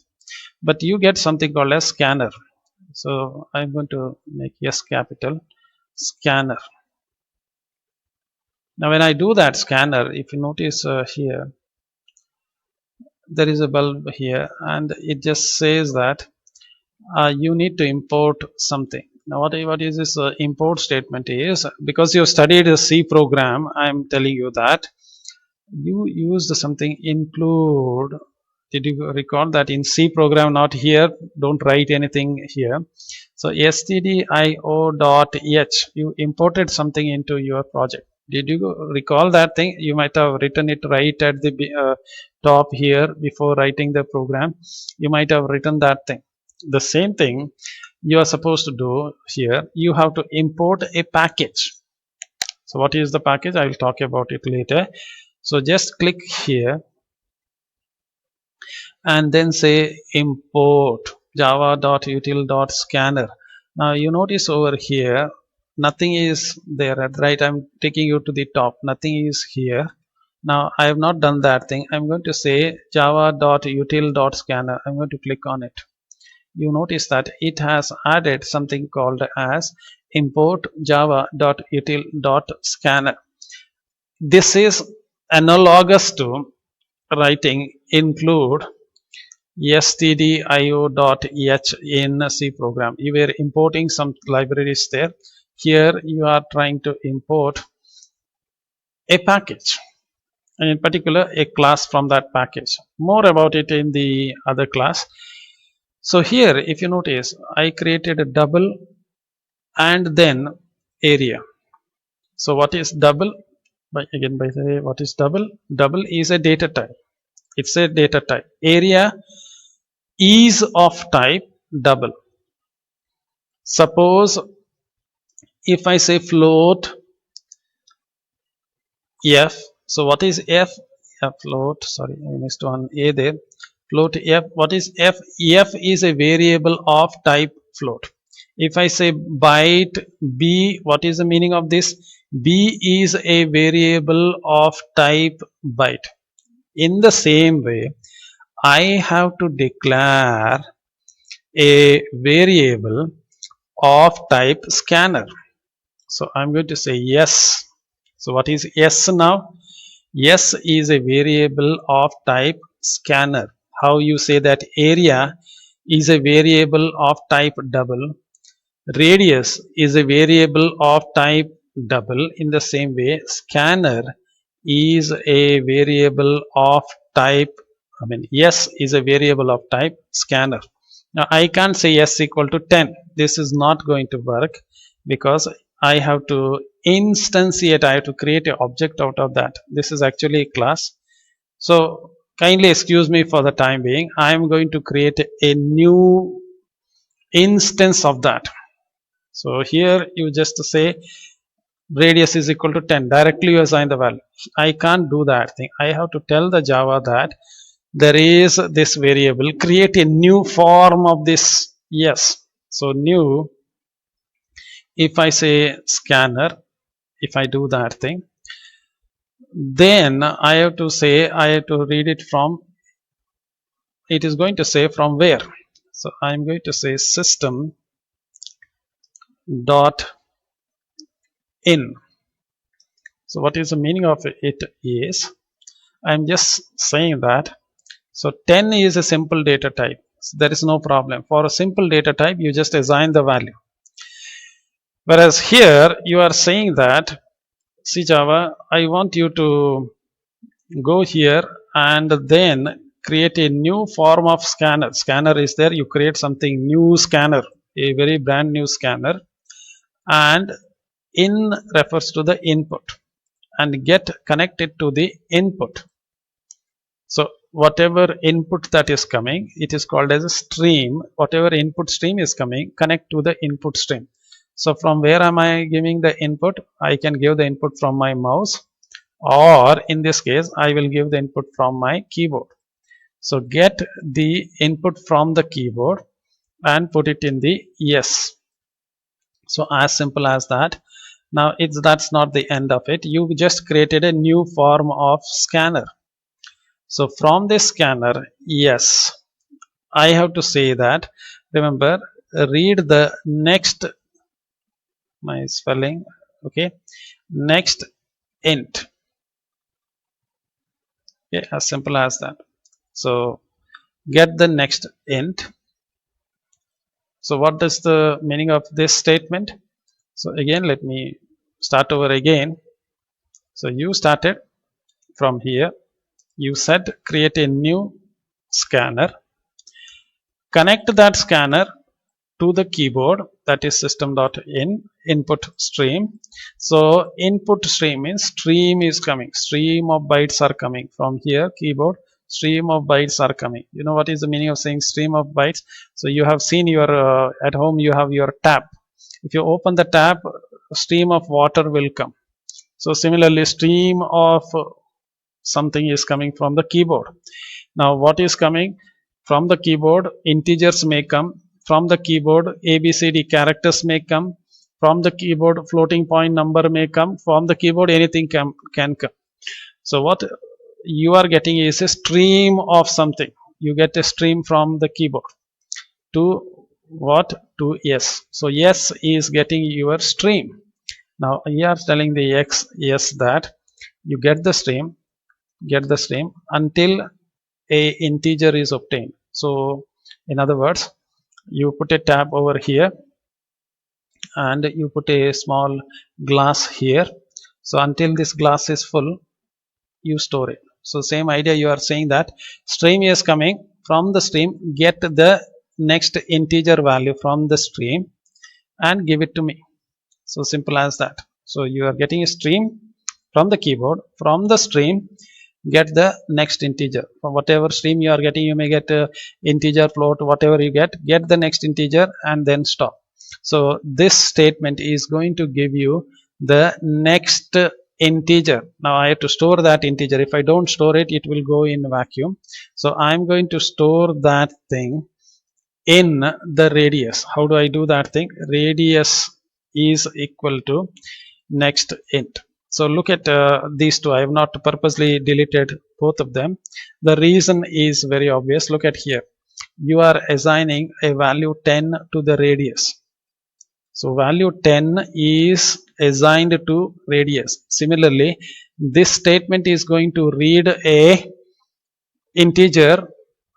but you get something called as scanner. So I'm going to make yes capital scanner. Now when I do that scanner, if you notice here, there is a bulb here, and it just says that you need to import something. Now what is this import statement is, because you studied a C program, I'm telling you that you used something include. Did you recall that in C program, not here, don't write anything here. So stdio.h, you imported something into your project. Did you recall that thing? You might have written it right at the top here before writing the program. You might have written that thing. The same thing you are supposed to do here. You have to import a package. So what is the package? I will talk about it later. So just click here and then say import java.util.scanner. Now you notice over here nothing is there, right? I'm taking you to the top, nothing is here. Now I have not done that thing. I'm going to say java.util.scanner. I'm going to click on it. You notice that it has added something called as import java.util.scanner. This is analogous to writing include stdio.h in C program. You were importing some libraries there. Here you are trying to import a package, and in particular a class from that package. More about it in the other class. So here, if you notice, I created a double and then area. So what is double? By the way, what is double? Double is a data type. It's a data type. Area is of type double. Suppose if I say float f. So what is f? Float, sorry, I missed one a there. Float f. What is f? F is a variable of type float. If I say byte b, what is the meaning of this? B is a variable of type byte. In the same way, I have to declare a variable of type scanner. So I'm going to say yes. So what is yes now? Yes is a variable of type scanner. How you say that? Area is a variable of type double. Radius is a variable of type double. In the same way, scanner is a variable of type, yes is a variable of type scanner. Now I can't say yes equal to 10. This is not going to work because I have to instantiate, I have to create an object out of that. This is actually a class. So kindly excuse me for the time being. I am going to create a new instance of that. So here you just say radius is equal to 10. Directly you assign the value. I can't do that thing. I have to tell the Java that there is this variable. Create a new form of this. Yes. So new, if I say scanner, if I do that thing, then I have to say, I have to read it from, it is going to say from where. So I'm going to say system dot in. So what is the meaning of it is, I'm just saying that, so 10 is a simple data type. So there is no problem. For a simple data type, you just assign the value. Whereas here you are saying that, see Java, I want you to go here and then create a new form of scanner. Scanner is there, you create something new scanner, a very brand new scanner, and in refers to the input and get connected to the input. So whatever input that is coming, it is called as a stream. Whatever input stream is coming, connect to the input stream. So from where am I giving the input? I can give the input from my mouse, or in this case I will give the input from my keyboard. So get the input from the keyboard and put it in the yes. So as simple as that. Now that's not the end of it. You just created a new form of scanner. So from this scanner, yes, I have to say that, remember, read the next, my spelling, okay, next int. Okay, as simple as that. So get the next int. So what is the meaning of this statement? So again, let me start over again. So you started from here. You said create a new scanner. Connect that scanner to the keyboard, that is system.in input stream. So input stream means stream is coming, stream of bytes are coming from here, keyboard, stream of bytes are coming. You know what is the meaning of saying stream of bytes? So you have seen your at home you have your tap. If you open the tap, stream of water will come. So similarly, stream of something is coming from the keyboard. Now what is coming from the keyboard? Integers may come from the keyboard, ABCD characters may come from the keyboard, floating point number may come from the keyboard, anything can come. So what you are getting is a stream of something. You get a stream from the keyboard to what? To yes. So yes is getting your stream. Now you are telling the x yes that you get the stream until a integer is obtained. So in other words, you put a tab over here and you put a small glass here. So until this glass is full, you store it. So same idea, you are saying that stream is coming. From the stream, get the next integer value from the stream and give it to me. So simple as that. So you are getting a stream from the keyboard. From the stream, get the next integer. From whatever stream you are getting, you may get a integer, float, whatever you get the next integer and then stop. So this statement is going to give you the next integer. Now I have to store that integer. If I don't store it, it will go in vacuum. So I'm going to store that thing in the radius. How do I do that thing? Radius is equal to next int. So look at these two. I have not purposely deleted both of them. The reason is very obvious. Look at here. You are assigning a value 10 to the radius. So value 10 is assigned to radius. Similarly, this statement is going to read a integer.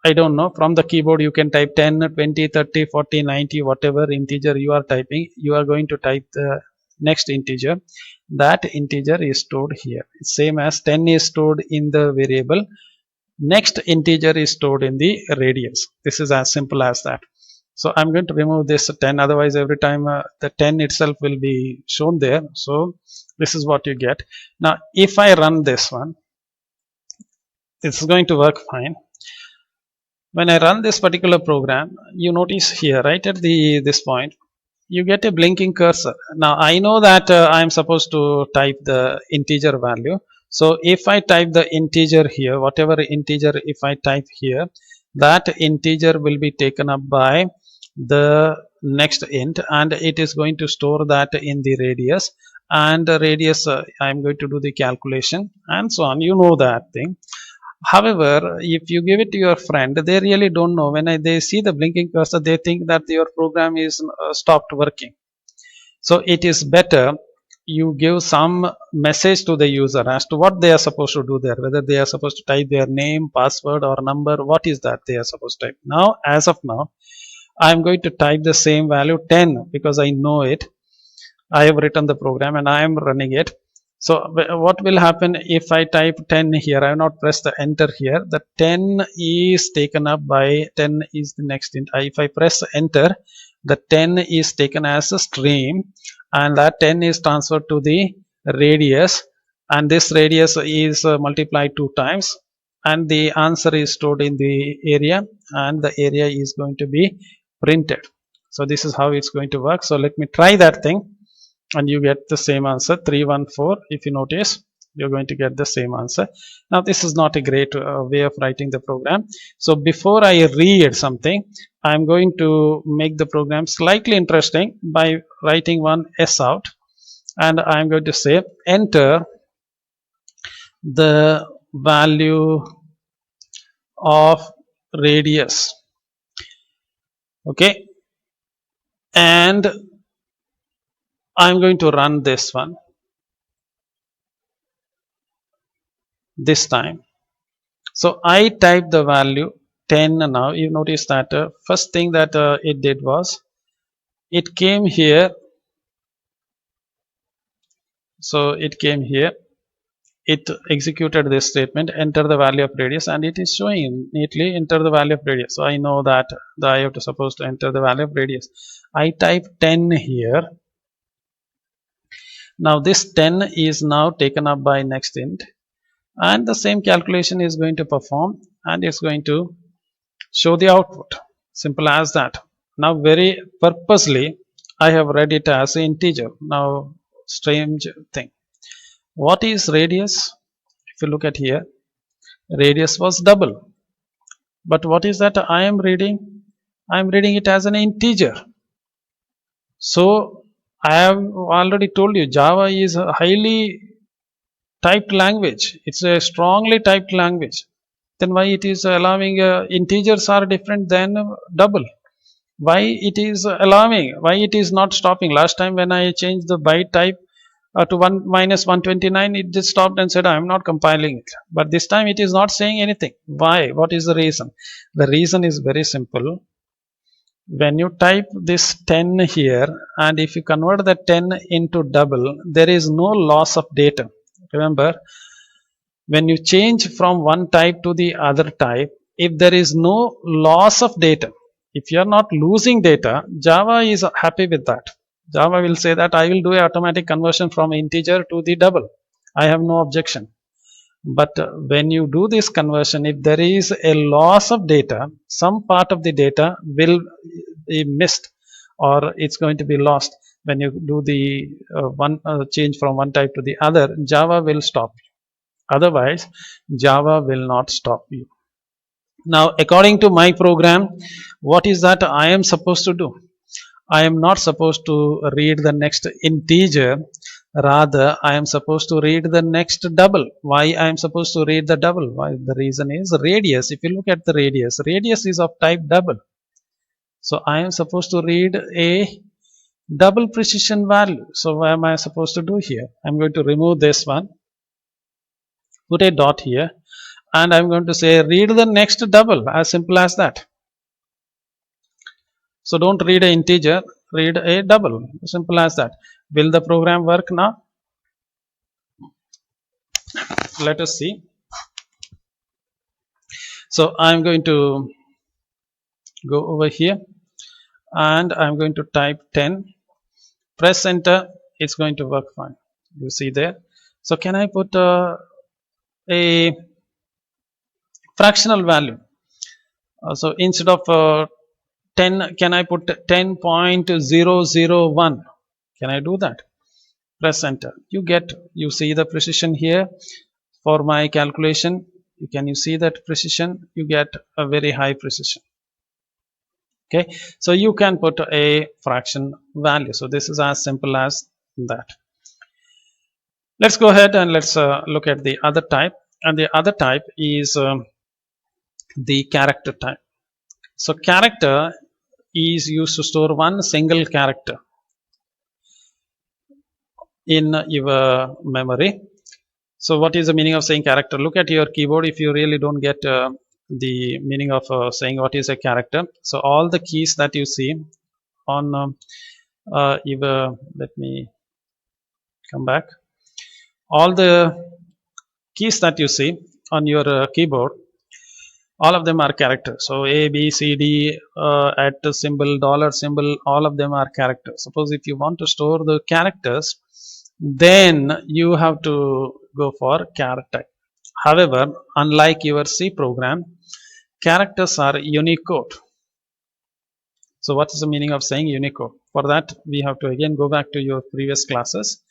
I don't know, from the keyboard you can type 10, 20, 30, 40, 90, whatever integer you are typing. You are going to type the next integer. That integer is stored here. It's same as 10 is stored in the variable. Next integer is stored in the radius. This is as simple as that. So I'm going to remove this 10, otherwise every time the 10 itself will be shown there. So this is what you get. Now if I run this one, it's going to work fine. When I run this particular program, you notice here right at this point, you get a blinking cursor. Now I know that I am supposed to type the integer value. So if I type the integer here, whatever integer if I type here, that integer will be taken up by the next int, and it is going to store that in the radius, and the radius I'm going to do the calculation and so on. You know that thing. However, if you give it to your friend, they really don't know. When they see the blinking cursor, they think that your program is stopped working. So it is better you give some message to the user as to what they are supposed to do there, whether they are supposed to type their name, password, or number. What is that they are supposed to type? Now, as of now, I am going to type the same value 10 because I know it. I have written the program and I am running it. So what will happen if I type 10 here? I have not pressed the enter here. The 10 is taken up by 10 is the next int. If I press enter, the 10 is taken as a stream, and that 10 is transferred to the radius, and this radius is multiplied 2 times, and the answer is stored in the area, and the area is going to be printed. So this is how it's going to work. So let me try that thing, and you get the same answer 314. If you notice, you're going to get the same answer. Now this is not a great way of writing the program. So before I read something, I'm going to make the program slightly interesting by writing one s out, and I'm going to say enter the value of radius. Okay, and I'm going to run this one this time. So I type the value 10. Now you notice that first thing that it did was it came here. So it came here, it executed this statement, enter the value of radius, and it is showing neatly enter the value of radius. So I know that I have to supposed to enter the value of radius. I type 10 here. Now this 10 is now taken up by next int, and the same calculation is going to perform, and it's going to show the output. Simple as that. Now very purposely I have read it as an integer. Now strange thing, what is radius? If you look at here, radius was double, but what is that I am reading? I am reading it as an integer. So I have already told you Java is highly typed language. It's a strongly typed language. Then why it is allowing integers are different than double? Why it is allowing? Why it is not stopping? Last time when I changed the byte type to 1 minus 129, it just stopped and said I am not compiling it. But this time it is not saying anything. Why? What is the reason? The reason is very simple. When you type this 10 here, and if you convert the 10 into double, there is no loss of data. Remember, when you change from one type to the other type, if there is no loss of data, if you are not losing data, Java is happy with that. Java will say that I will do an automatic conversion from integer to the double. I have no objection. But when you do this conversion, if there is a loss of data, some part of the data will be missed, or it's going to be lost. When you do the change from one type to the other, Java will stop you. Otherwise, Java will not stop you. Now, according to my program, what is that I am supposed to do? I am not supposed to read the next integer. Rather, I am supposed to read the next double. Why I am supposed to read the double? Why? The reason is radius. If you look at the radius is of type double. So I am supposed to read a double precision value. So what am I supposed to do here? I'm going to remove this one, put a dot here, and I'm going to say read the next double. As simple as that. So don't read an integer, read a double. Simple as that. Will the program work now? Let us see. So I'm going to go over here and I'm going to type 10. Press enter. It's going to work fine. You see there. So can I put a fractional value? So instead of 10, can I put 10.001? Can I do that? Press enter. You see the precision here for my calculation. Can you see that precision? You get a very high precision. Okay, so you can put a fraction value. So this is as simple as that. Let's go ahead and let's look at the other type, and the other type is the character type. So character is used to store one single character in your memory. So what is the meaning of saying character? Look at your keyboard if you really don't get the meaning of saying what is a character. So all the keys that you see on let me come back. All the keys that you see on your keyboard, all of them are characters. So A, B, C, D, at symbol, dollar symbol, all of them are characters. Suppose if you want to store the characters, then you have to go for character. However, unlike your C program, characters are Unicode. So what is the meaning of saying Unicode? For that, we have to again go back to your previous classes.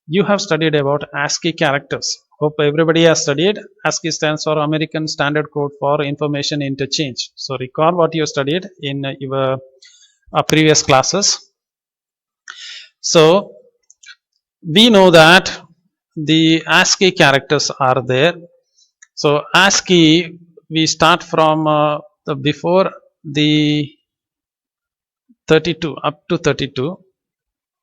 You have studied about Ascii characters. Hope everybody has studied. Ascii stands for American Standard Code for Information Interchange. So recall what you studied in your previous classes. So we know that the Ascii characters are there. So Ascii, we start from before the 32 up to 32.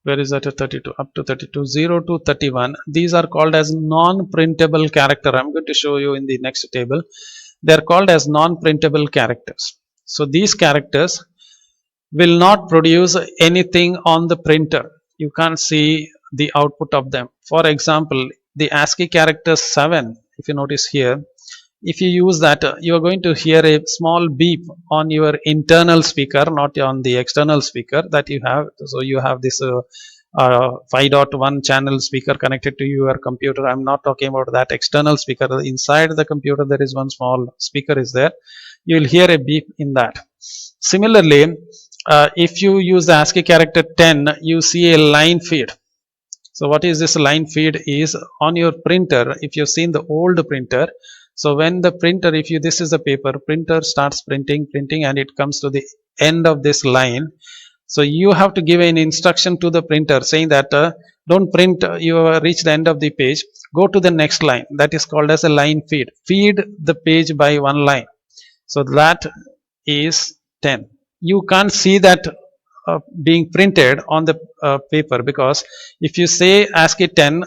Where is that? 32 up to 32, 0 to 31. These are called as non-printable character. I'm going to show you in the next table. They are called as non-printable characters. So these characters will not produce anything on the printer. You can't see the output of them. For example, the Ascii character 7, if you notice here, if you use that, you are going to hear a small beep on your internal speaker, not on the external speaker that you have. So you have this 5.1 channel speaker connected to your computer. I'm not talking about that external speaker. Inside the computer, there is one small speaker is there. You will hear a beep in that. Similarly, if you use the Ascii character 10, you see a line feed. So what is this line feed is on your printer. If you've seen the old printer, so when the printer, this is the paper, printer starts printing, and it comes to the end of this line. So you have to give an instruction to the printer saying that don't print, you reach the end of the page, go to the next line, that is called as a line feed the page by one line, so that is 10. You can't see that being printed on the paper, because if you say ASCII 10,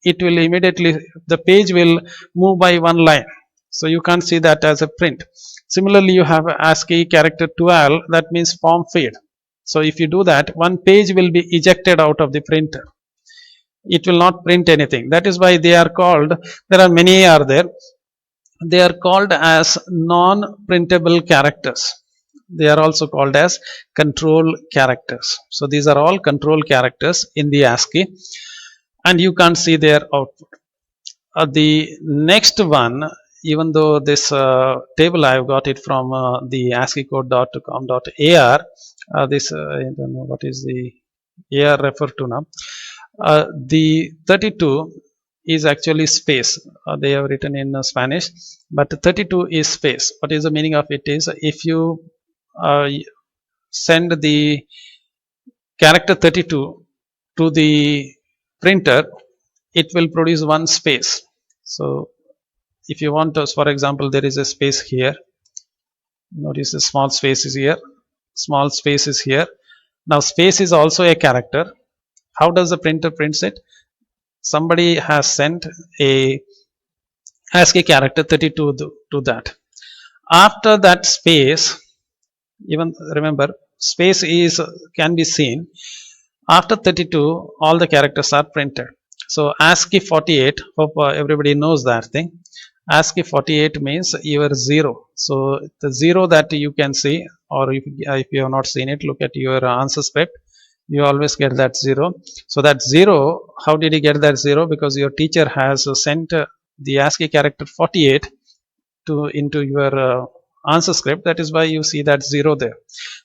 it will immediately, the page will move by one line, so you can't see that as a print. Similarly, you have ASCII character 12, that means form feed. So if you do that, one page will be ejected out of the printer, it will not print anything. That is why they are called, there are many are there, they are called as non printable characters. They are also called as control characters. So these are all control characters in the ASCII, and you can't see their output. The next one, even though this table I have got it from the asciicode.com.ar, this I don't know what is the AR refer to now. The 32 is actually space. They have written in Spanish, but 32 is space. What is the meaning of it is, if you send the character 32 to the printer, it will produce one space. So if you want to, for example, there is a space here, notice the small space is here, small space is here. Now space is also a character. How does the printer prints it? Somebody has sent a ASCII character 32 to that. After that space, even remember, space is can be seen. After 32, all the characters are printed. So ASCII 48, hope everybody knows that thing. ASCII 48 means your 0. So the 0 that you can see, or if you have not seen it, look at your answer script, you always get that 0. So that 0, how did you get that 0? Because your teacher has sent the ASCII character 48 into your answer script. That is why you see that 0 there.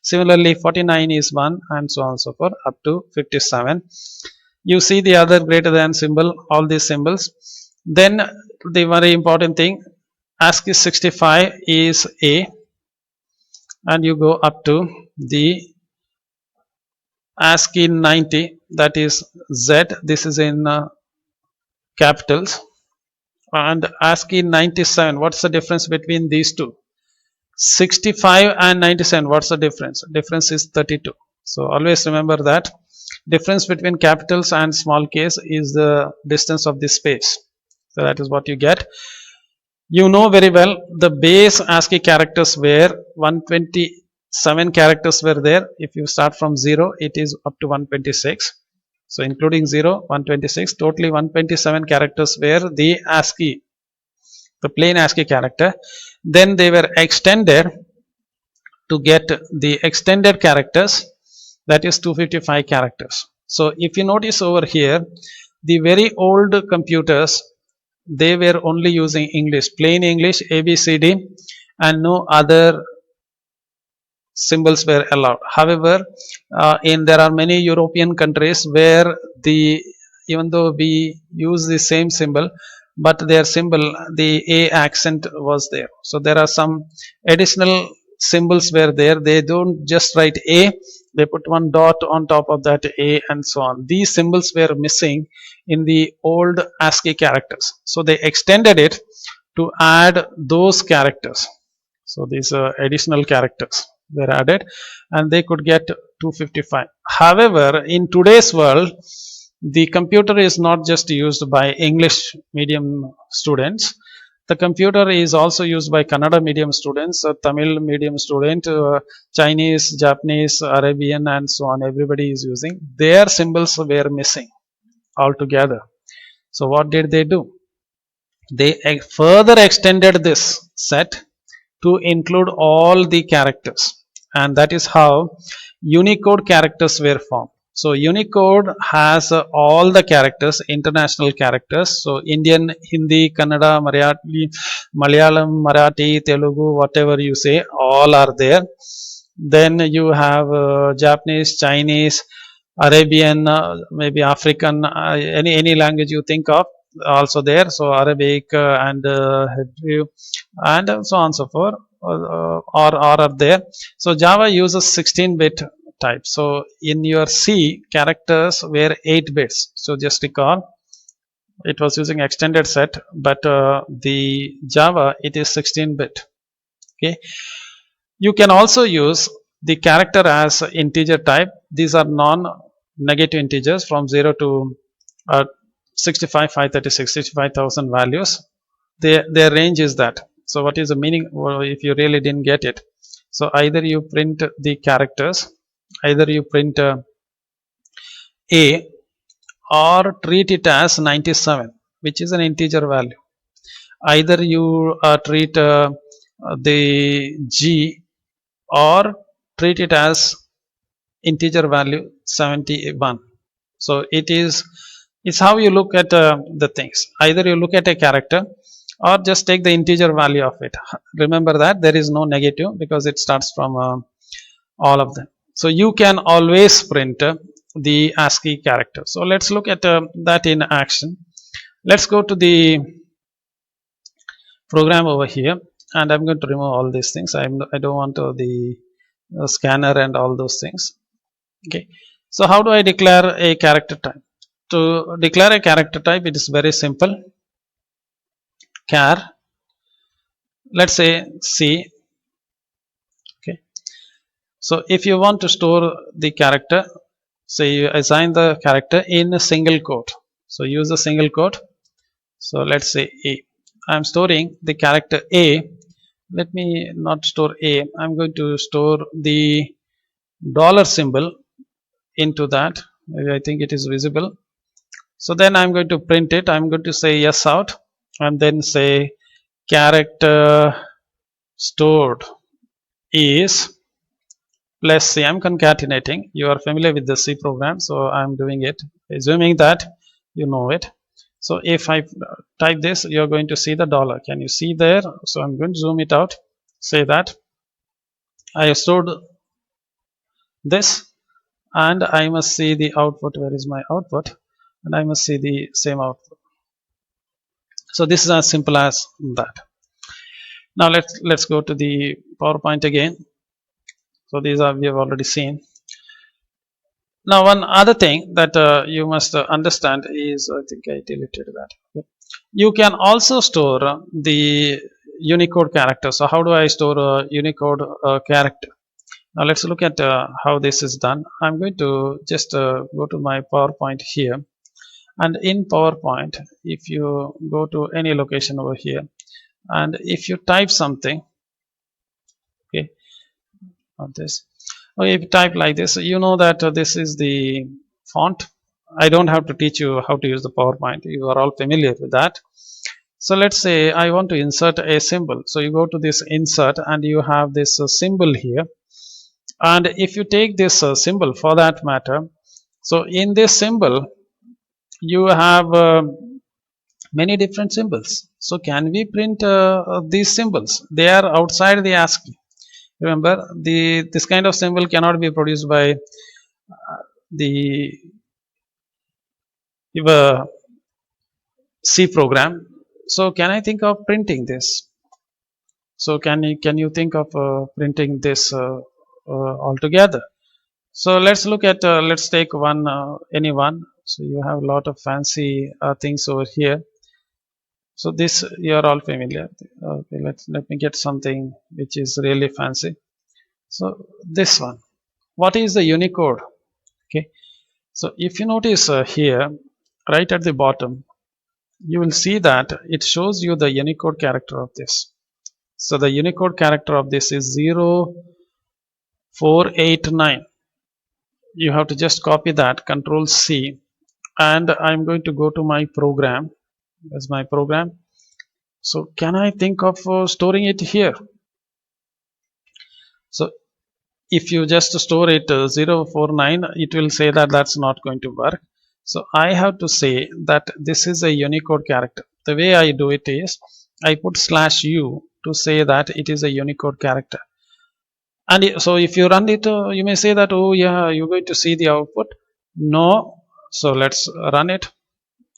Similarly, 49 is 1, and so on and so forth up to 57. You see the other greater than symbol, all these symbols. Then the very important thing, ASCII 65 is A, and you go up to the ASCII 90, that is Z. This is in capitals. And ASCII 97, what's the difference between these two? 65 and 97, what's the difference? Difference is 32. So always remember that difference between capitals and small case is the distance of the space. So that is what you get. You know very well the base ASCII characters were 127 characters were there. If you start from 0, it is up to 126. So including 0, 126, totally 127 characters were the ASCII, the plain ASCII character. Then they were extended to get the extended characters, that is 255 characters. So if you notice over here, the very old computers, they were only using English, plain English, ABCD, and no other symbols were allowed. However, there are many European countries where even though we use the same symbol, but their symbol, the A accent was there. So there are some additional symbols were there. They don't just write A, they put one dot on top of that A, and so on. These symbols were missing in the old ASCII characters. So they extended it to add those characters. So these additional characters were added, and they could get 255. However, in today's world, the computer is not just used by English medium students. The computer is also used by Kannada medium students, Tamil medium student, Chinese, Japanese, Arabian, and so on. Everybody is using. Their symbols were missing altogether. So what did they do? They further extended this set to include all the characters, and that is how Unicode characters were formed. So Unicode has all the characters, international characters. So Indian, Hindi, Kannada, Malayalam, Marathi, Telugu, whatever you say, all are there. Then you have Japanese, Chinese, Arabian, maybe African, any language you think of, also there. So Arabic and Hebrew, and so on and so forth, are there. So Java uses 16-bit type. So in your C, characters were 8 bits. So just recall, it was using extended set, but the Java, it is 16-bit. Okay. You can also use the character as integer type. These are non-negative integers from 0 to 65, 536, 65,000 values. Their range is that. So what is the meaning? Well, if you really didn't get it, so either you print the characters, either you print A, or treat it as 97, which is an integer value. Either you treat the G, or treat it as integer value 71. So it's how you look at the things. Either you look at a character or just take the integer value of it. Remember that there is no negative because it starts from all of them. So you can always print the ASCII character. So let's look at that in action. Let's go to the program over here, and I'm going to remove all these things. I don't want the scanner and all those things. Okay. So how do I declare a character type? To declare a character type, it is very simple. Char, let's say C. Okay. So if you want to store the character, say you assign the character in a single quote. So use a single quote. So let's say A. I'm storing the character A. Let me not store A. I'm going to store the dollar symbol into that. Maybe I think it is visible. So then I'm going to print it. I'm going to say yes out, and then say character stored is plus C. I'm concatenating. You are familiar with the C program, so I'm doing it, assuming that you know it. So if I type this, you're going to see the dollar. Can you see there? So I'm going to zoom it out. Say that I stored this, and I must see the output. Where is my output? And I must see the same output. So this is as simple as that. Now let's go to the PowerPoint again. So these are we have already seen. Now one other thing that you must understand is, I think I deleted that. Okay. You can also store the Unicode character. So how do I store a Unicode character? Now let's look at how this is done. I'm going to just go to my PowerPoint here, and in PowerPoint, if you go to any location over here, and if you type something, okay, not this. Okay, if you type like this, you know that this is the font. I don't have to teach you how to use the PowerPoint. You are all familiar with that. So let's say I want to insert a symbol. So you go to this insert, and you have this symbol here. And if you take this symbol for that matter, so in this symbol, you have many different symbols. So can we print these symbols? They are outside the ASCII. Remember, this kind of symbol cannot be produced by the C program. So can I think of printing this? So can you think of printing this altogether? So let's look at let's take one any one. So you have a lot of fancy things over here. So this you are all familiar. Okay, let me get something which is really fancy. So this one, what is the Unicode? Okay, so if you notice here, right at the bottom, you will see that it shows you the Unicode character of this. So the Unicode character of this is 0489. You have to just copy that, Control C, and I'm going to go to my program. That's my program. So can I think of storing it here? So if you just store it 049, it will say that that's not going to work. So I have to say that this is a Unicode character. The way I do it is I put /u to say that it is a Unicode character. And so if you run it, you may say that, oh yeah, you're going to see the output. No. So let's run it.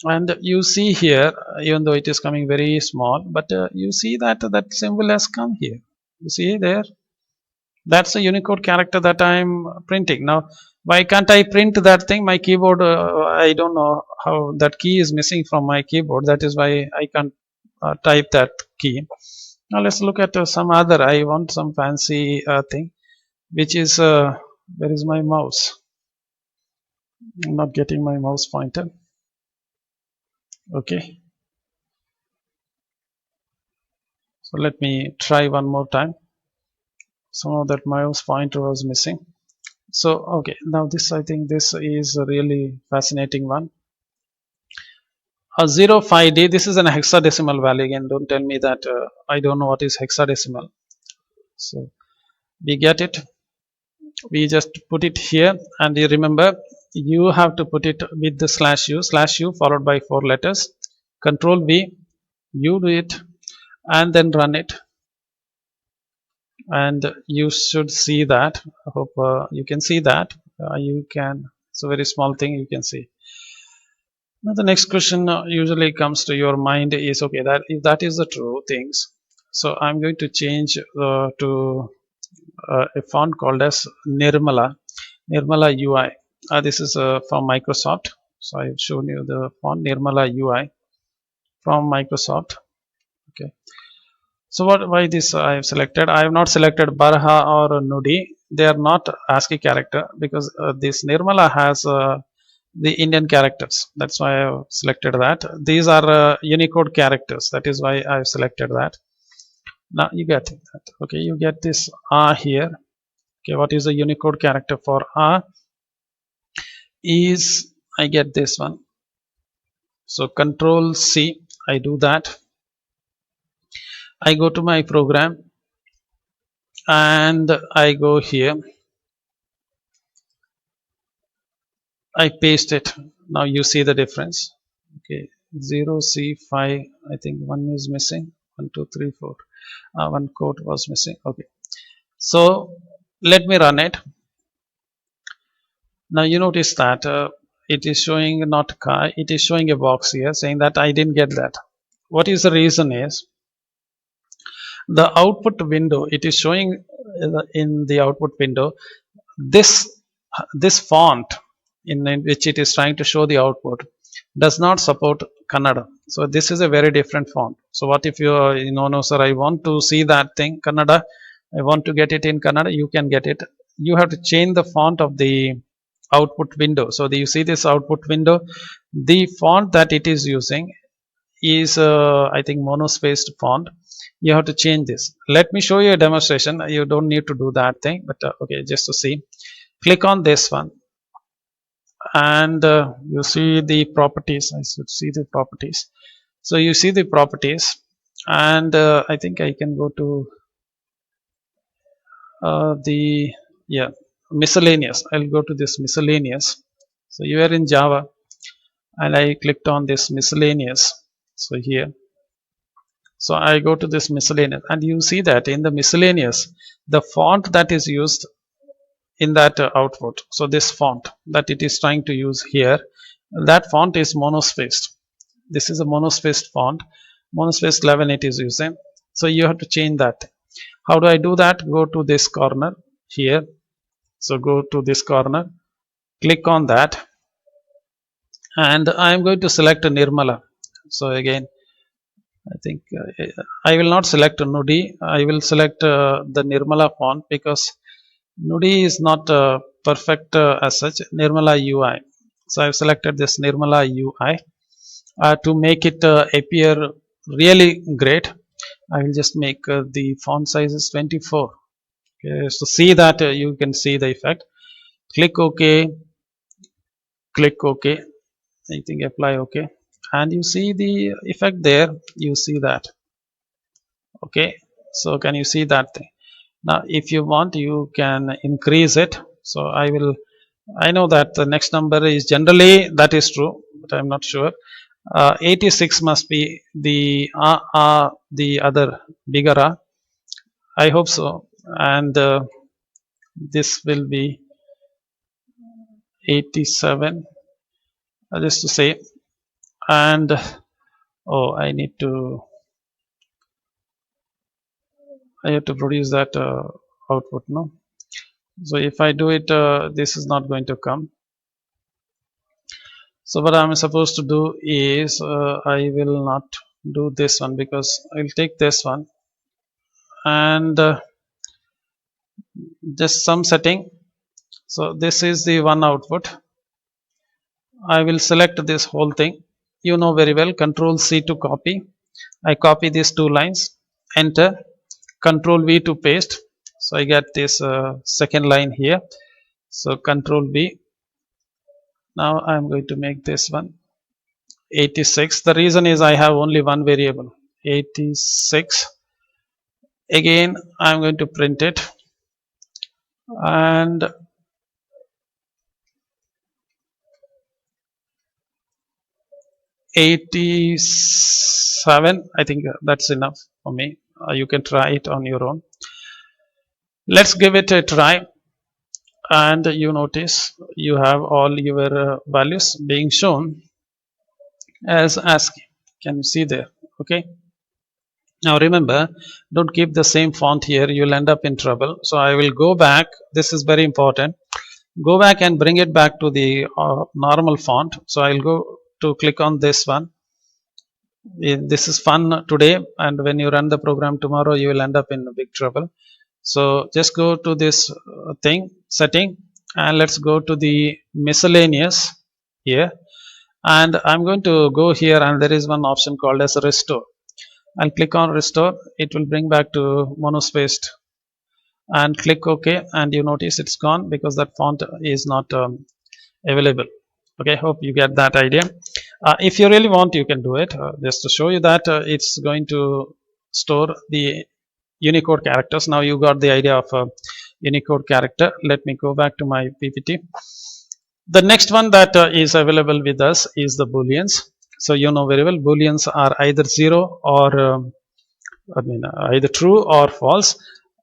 And you see here, even though it is coming very small, but you see that that symbol has come here. You see there. That's a Unicode character that I'm printing. Now why can't I print that thing? My keyboard, I don't know how that key is missing from my keyboard. That is why I can't type that key. Now let's look at some other. I want some fancy thing, which is where is my mouse? I'm not getting my mouse pointer. Okay, so let me try one more time. Somehow that mouse pointer was missing. So okay, now this, I think this is a really fascinating one. A 05D, this is an hexadecimal value. Again, don't tell me that I don't know what is hexadecimal. So we get it, we just put it here, and you remember you have to put it with the /u followed by 4 letters. Control V, you do it, and then run it, and you should see that. I hope you can see that. You can, it's a very small thing, you can see. Now the next question usually comes to your mind is, okay, that if that is the true things, so I'm going to change to a font called as Nirmala UI. This is from Microsoft. So I've shown you the font Nirmala UI from Microsoft. Okay. So why this I have selected? I have not selected Barha or Nudi. They are not ASCII character, because this Nirmala has the Indian characters. That's why I have selected that. These are Unicode characters. That is why I have selected that. Now you get that. Okay, you get this here. Okay, what is the Unicode character for is, I get this one. So Control C, I do that. I go to my program and I go here. I paste it. Now you see the difference. Okay, 0C5, I think one is missing. 1, 2, 3, 4. One quote was missing. Okay, so let me run it. Now you notice that it is showing not car, it is showing a box here saying that I didn't get that. What is the reason is, the output window, it is showing in the output window this this font in which it is trying to show the output does not support Kannada. So this is a very different font. So what if you no sir, I want to see that thing Kannada, I want to get it in Kannada. You can get it. You have to change the font of the output window. So you see this output window, the font that it is using is I think monospaced font. You have to change this. Let me show you a demonstration. You don't need to do that thing, but okay, just to see, click on this one, and you see the properties. I should see the properties. So you see the properties, and I think I can go to the miscellaneous. I'll go to this miscellaneous. So you are in Java, and I clicked on this miscellaneous. So here, so I go to this miscellaneous, and you see that in the miscellaneous, the font that is used in that output, so this font that it is trying to use here, that font is monospaced. This is a monospaced font, monospaced 11 it is using. So you have to change that. How do I do that? Go to this corner here. So go to this corner, click on that, and I am going to select Nirmala. So again, I think I will not select Nudi. I will select the Nirmala font, because Nudi is not perfect as such. Nirmala UI. So I have selected this Nirmala UI to make it appear really great. I will just make the font size is 24. Okay, so see that you can see the effect. Click OK. Click OK. I think apply OK, and you see the effect there. You see that. Okay, so can you see that thing? Now if you want, you can increase it. So I know that the next number is generally that is true, but I'm not sure. 86 must be the other bigger I hope so. And this will be 87, just to say. And oh, I have to produce that output, no? So if I do it, this is not going to come. So what I'm supposed to do is, I will not do this one, because I'll take this one and just some setting. So this is the one output. I will select this whole thing. You know very well, Control C to copy. I copy these two lines, enter, Control V to paste. So I get this second line here. So Control V. Now I'm going to make this one 86. The reason is I have only one variable, 86. Again I'm going to print it, and '87. I think that's enough for me. You can try it on your own. Let's give it a try, and you notice you have all your values being shown as ASCII. Can you see there? Okay. Now remember, don't keep the same font here, you'll end up in trouble. So I will go back. This is very important. Go back and bring it back to the normal font. So I'll go to click on this one. This is fun today, and when you run the program tomorrow, you will end up in big trouble. So just go to this setting, and let's go to the miscellaneous here, and I'm going to go here, and there is one option called as restore. I'll click on restore. It will bring back to monospaced, and click OK, and you notice it's gone because that font is not available. Okay, hope you get that idea. If you really want, you can do it. Just to show you that it's going to store the Unicode characters. Now you got the idea of Unicode character. Let me go back to my PPT. The next one that is available with us is the Booleans. So you know very well, Booleans are either 0 or either true or false.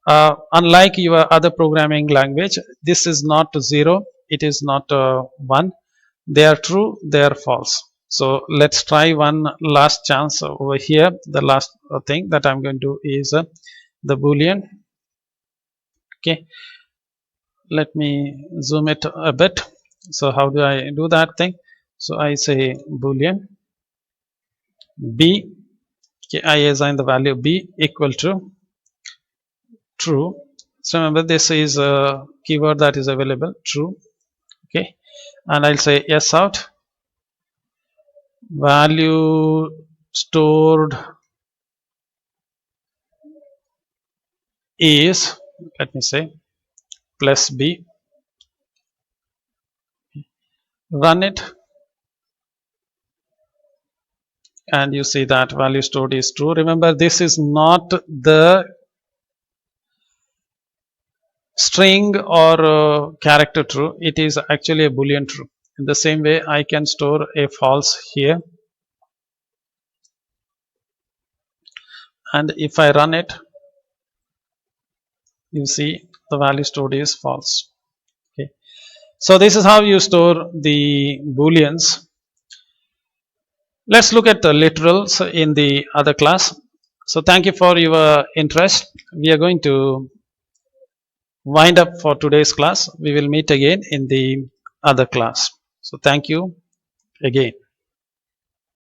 Unlike your other programming language, this is not 0, it is not 1. They are true, they are false. So let's try one last chance over here. The last thing that I'm going to do is the Boolean. Okay, let me zoom it a bit. So how do I do that thing? So I say Boolean b. Okay, I assign the value b equal to true. So remember, this is a keyword that is available, true. Okay, and I'll say yes out. Value stored is, let me say, plus b. Run it, and you see that value stored is true. Remember, this is not the string or character true, it is actually a Boolean true. In the same way, I can store a false here, and if I run it, you see the value stored is false. Okay, so this is how you store the Booleans. Let's look at the literals in the other class. So thank you for your interest. We are going to wind up for today's class. We will meet again in the other class. So thank you again.